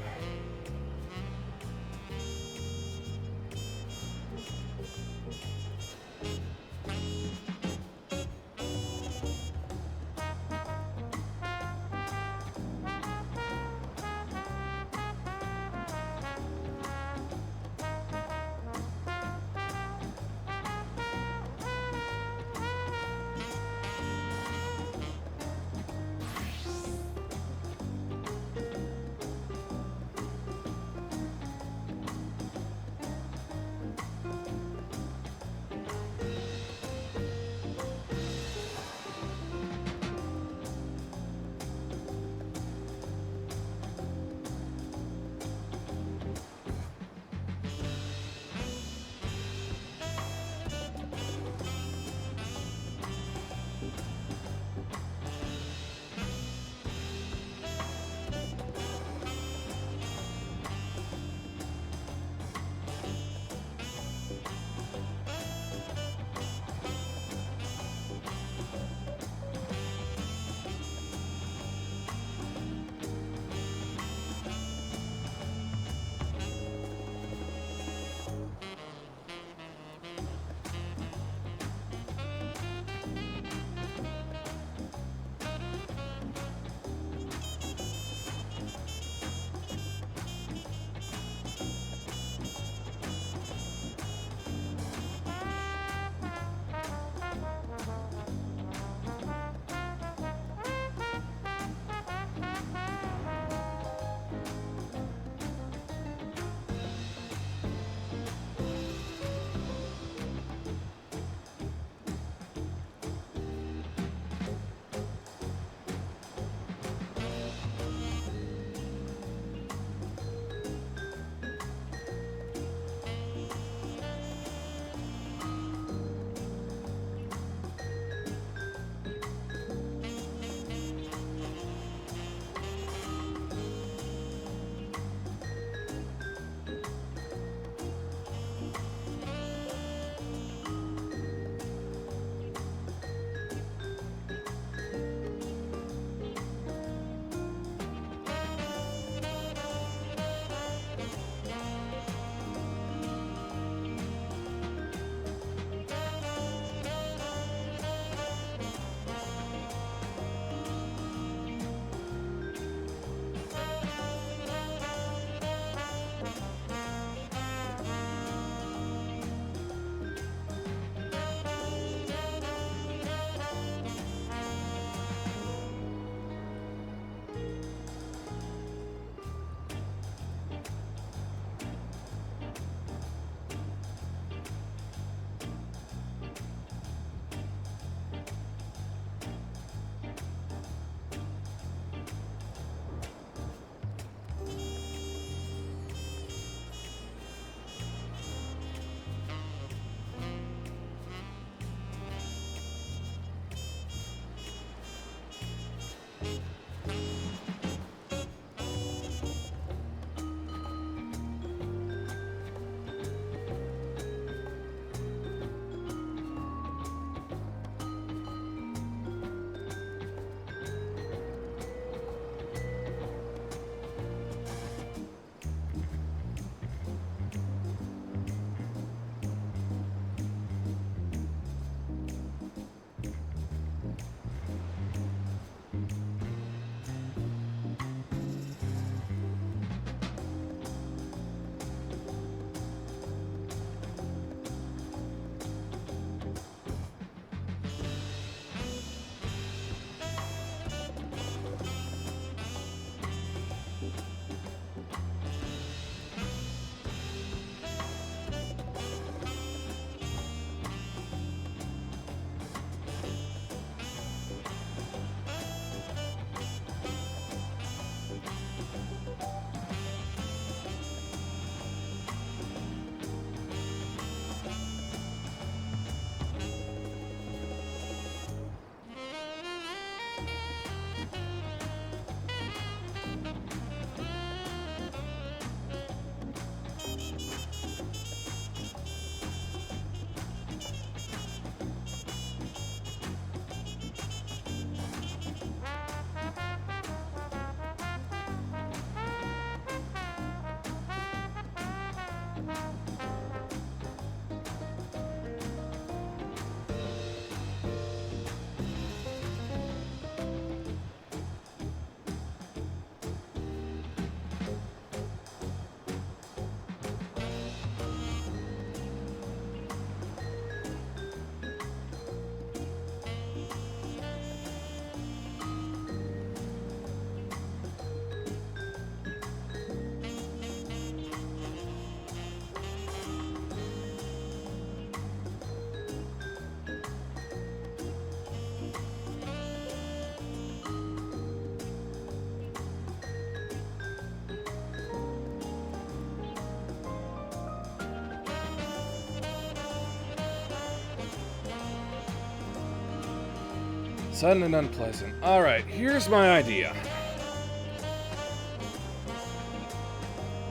Sudden and unpleasant. Alright, here's my idea.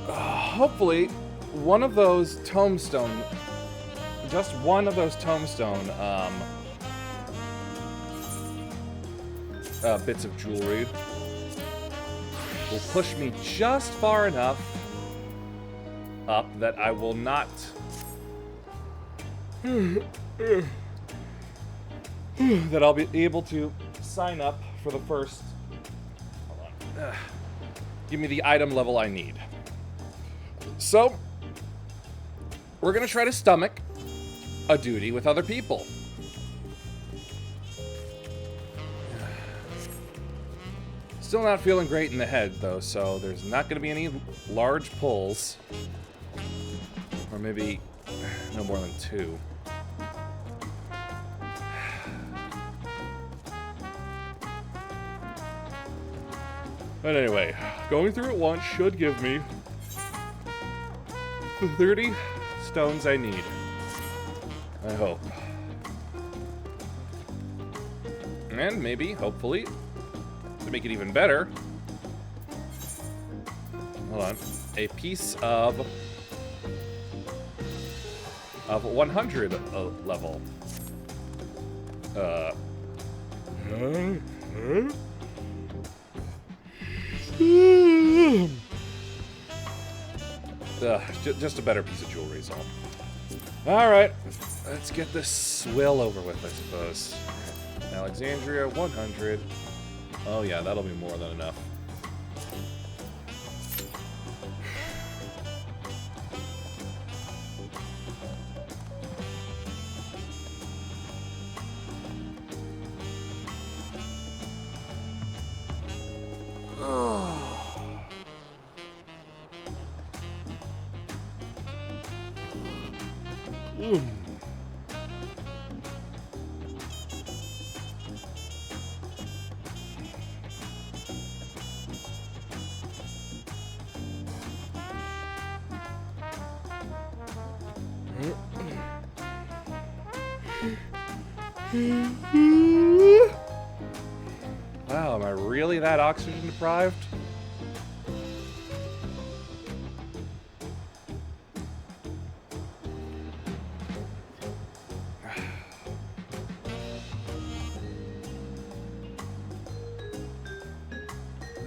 Hopefully, one of those tombstone... Just one of those tombstone, bits of jewelry will push me just far enough up that I will not... that I'll be able to sign up for the first... Hold on. Give me the item level I need. So, we're gonna try to stomach a duty with other people. Still not feeling great in the head, though, so there's not gonna be any large pulls. Or maybe no more than 2. But anyway, going through it once should give me the 30 stones I need. I hope. And maybe, hopefully, to make it even better, hold on, a piece of 100 level. Just a better piece of jewelry is all. Alright, let's get this swill over with, I suppose. Alexandria, 100. Oh yeah, that'll be more than enough. Wow, am I really that oxygen deprived?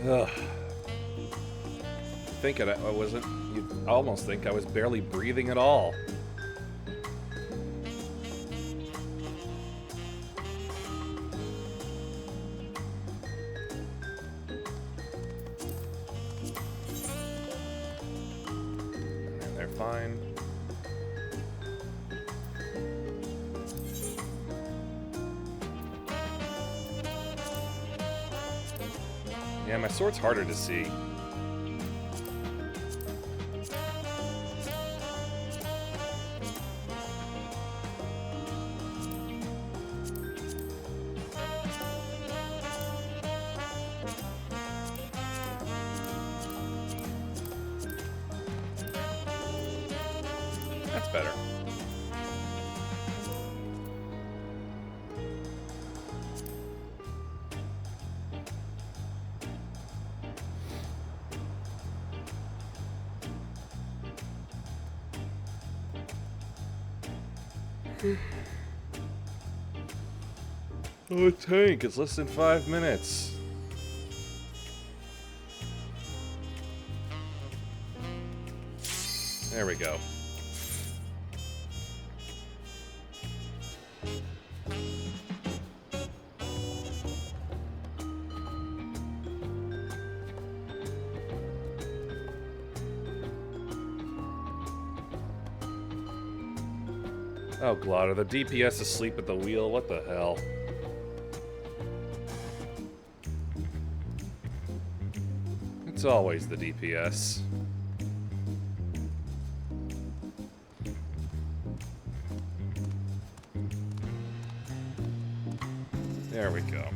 Ugh. Thinking I wasn't, you'd almost think I was barely breathing at all. And they're fine. Yeah, my sword's harder to see. That's better. Oh, tank, it's less than 5 minutes. There we go. Oh, God, are the DPS asleep at the wheel? What the hell? It's always the DPS. There we go.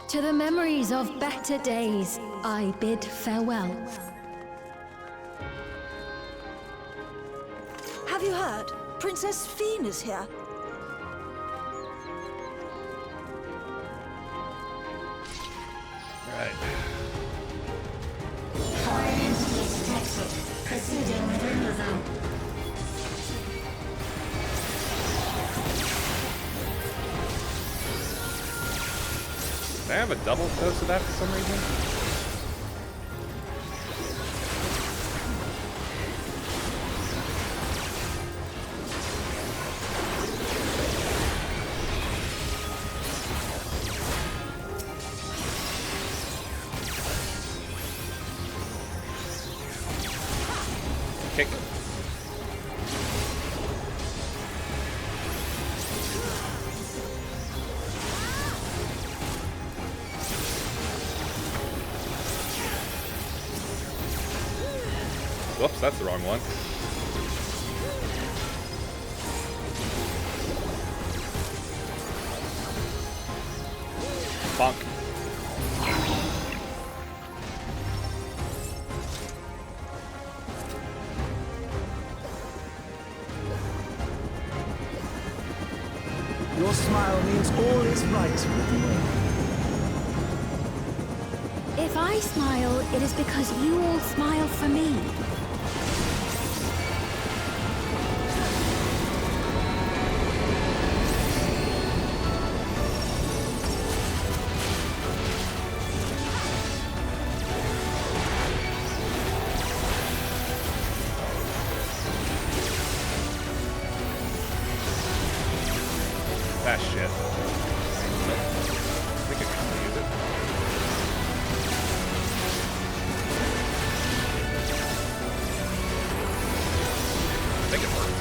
To the memories of better days, I bid farewell. Have you heard? Princess Fiend is here. Right. Foreign entities detected. Proceeding with removal. Did I have a double dose of that for some reason? Kick. Whoops, that's the wrong one. Bonk. Your smile means all is right with me. If I smile, it is because you all smile for me. That shit. I think I can still use it. I think it works.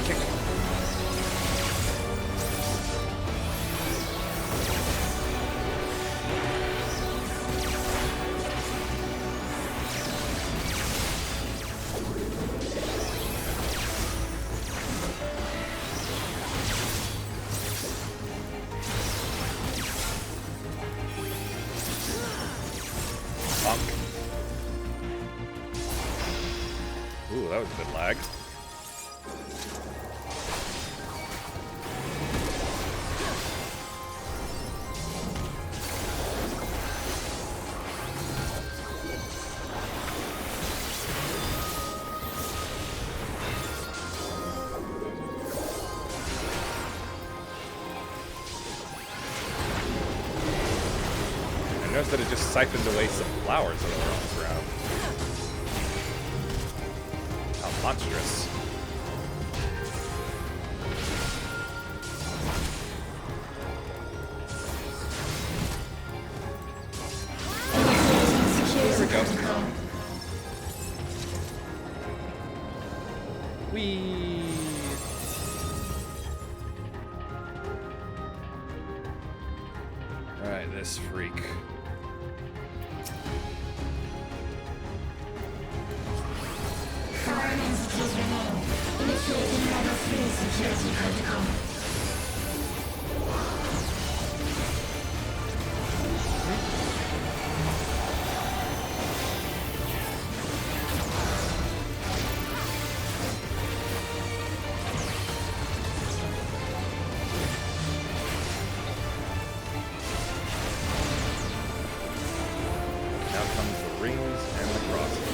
Kick. Bonk. Ooh, that was a bit lag. I noticed that it just siphoned away some flowers that were on the ground. How monstrous. There we go. Whee! Alright, this freak. Foreign entities remain. Initiating level 3 security protocol. Now comes the rings and the crosses.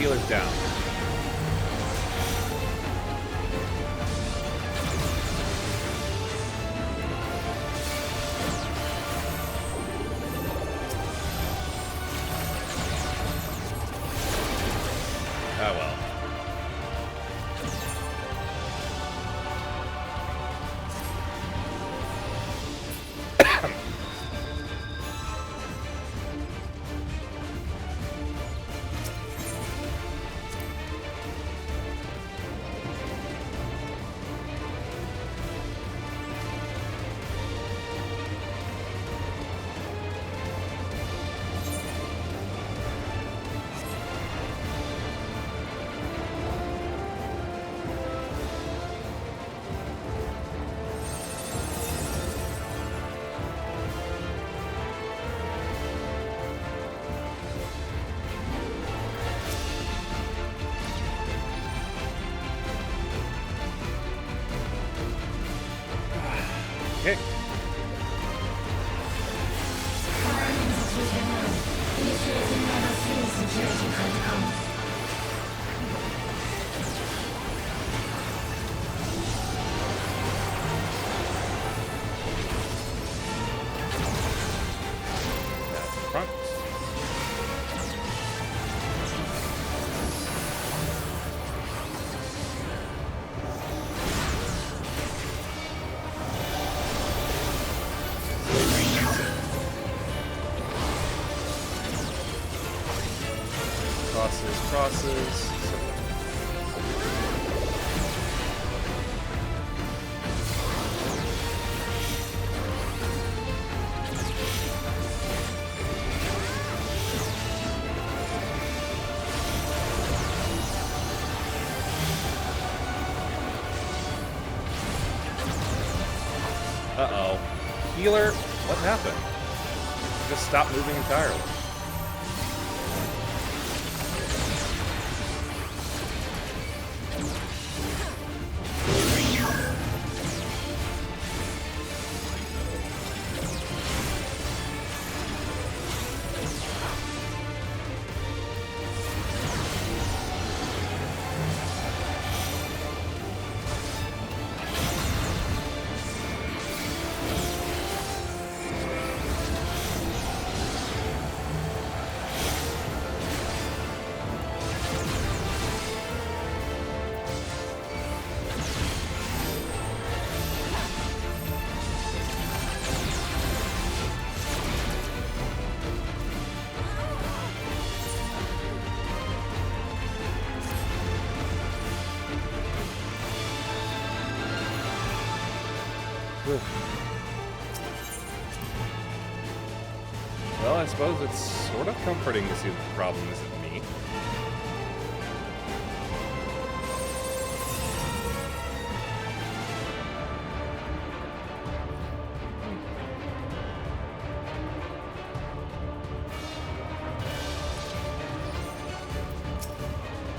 healer's down. Oh well. Okay. That's the front. Crosses. Uh-oh. Healer, what happened? Just stopped moving entirely. Well, I suppose it's sort of comforting to see that the problem isn't me.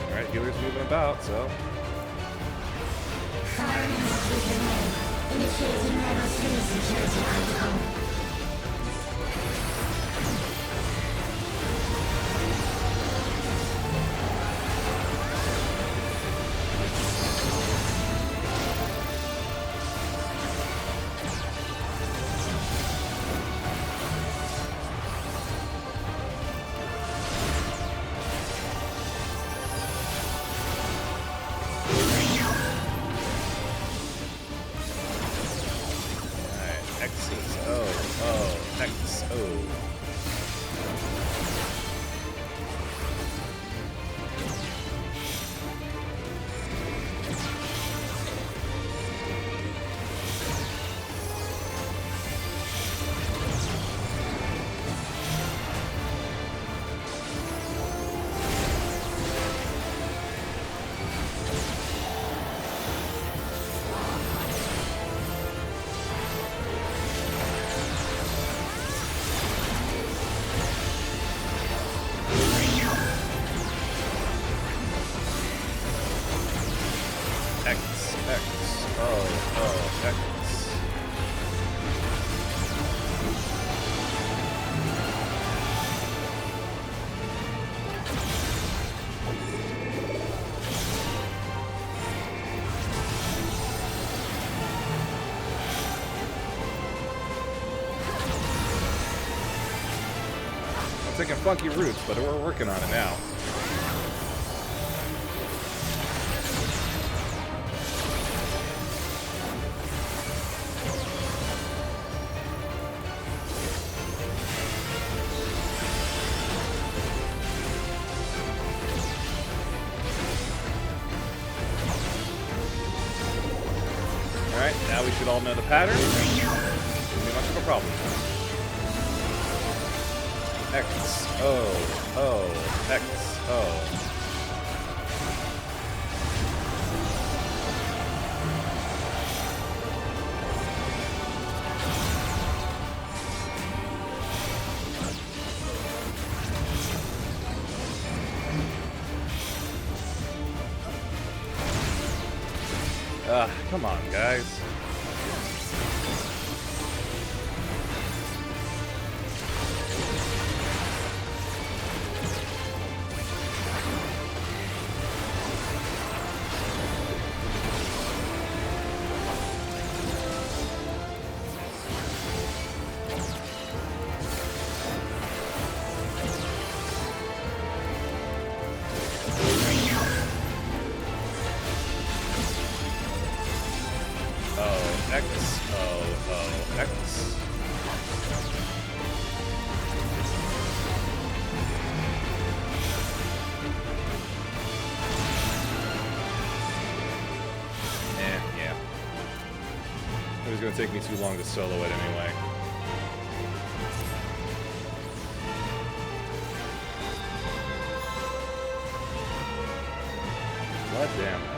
Alright, healer's moving about, so... Initiating level 3 security protocol. taking funky routes, but we're working on it now. Alright, now we should all know the pattern. Shouldn't be much of a problem. X, O, O, X, O. Come on, guys. X, O, O, X. Yeah. It was gonna take me too long to solo it anyway. God damn.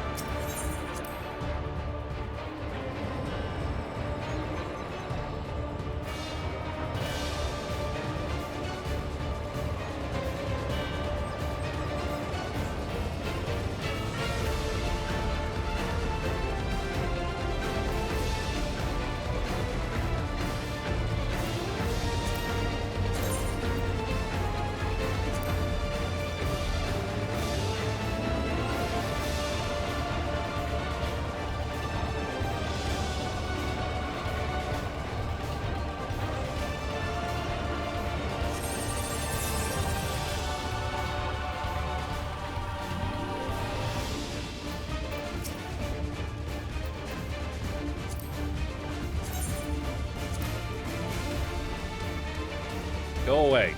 Go away.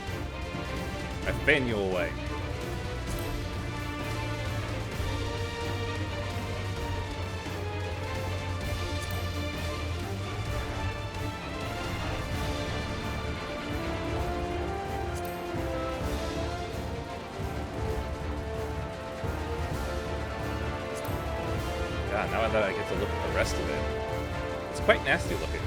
I fan you away. God, now that I get to look at the rest of it. It's quite nasty looking.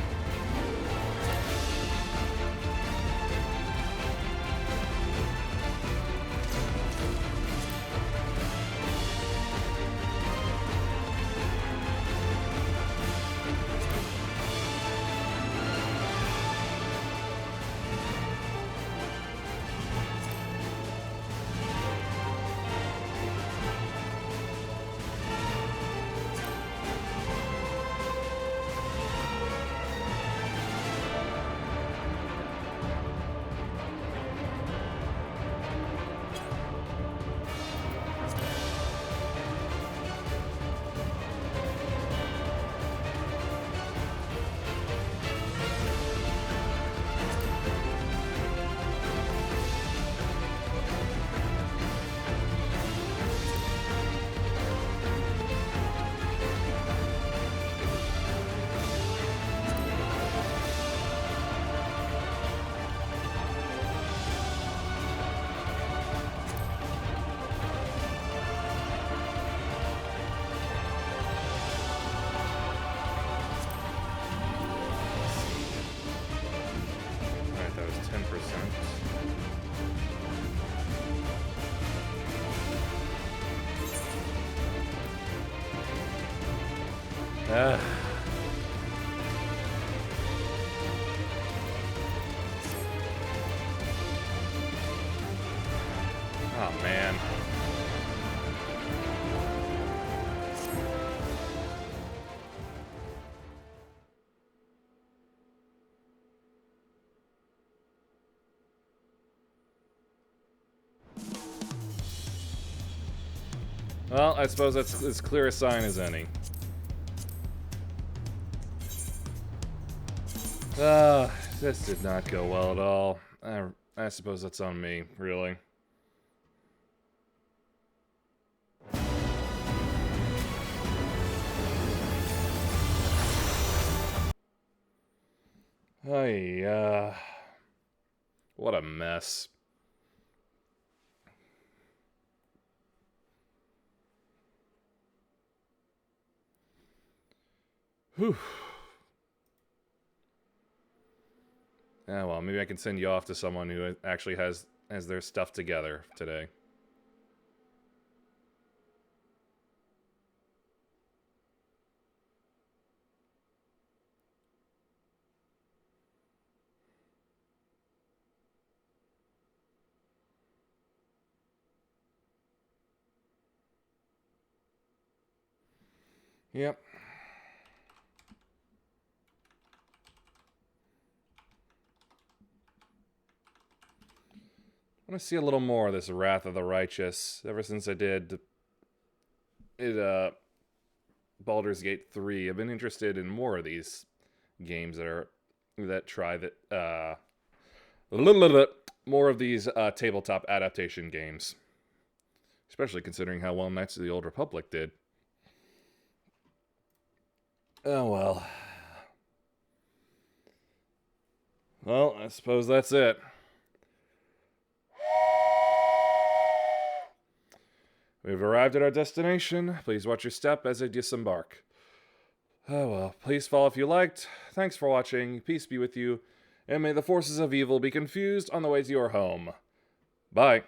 That was 10%. Oh, man. Well, I suppose that's as clear a sign as any. This did not go well at all. I suppose that's on me, really. What a mess. Whew. Yeah, well, maybe I can send you off to someone who actually has their stuff together today. Yep. I want to see a little more of this Wrath of the Righteous. Ever since I did it, Baldur's Gate 3, I've been interested in more of these games that try that a little bit more of these tabletop adaptation games, especially considering how well Knights of the Old Republic did. Oh well. Well, I suppose that's it. We've arrived at our destination. Please watch your step as I disembark. Oh well, please follow if you liked. Thanks for watching. Peace be with you. And may the forces of evil be confused on the way to your home. Bye.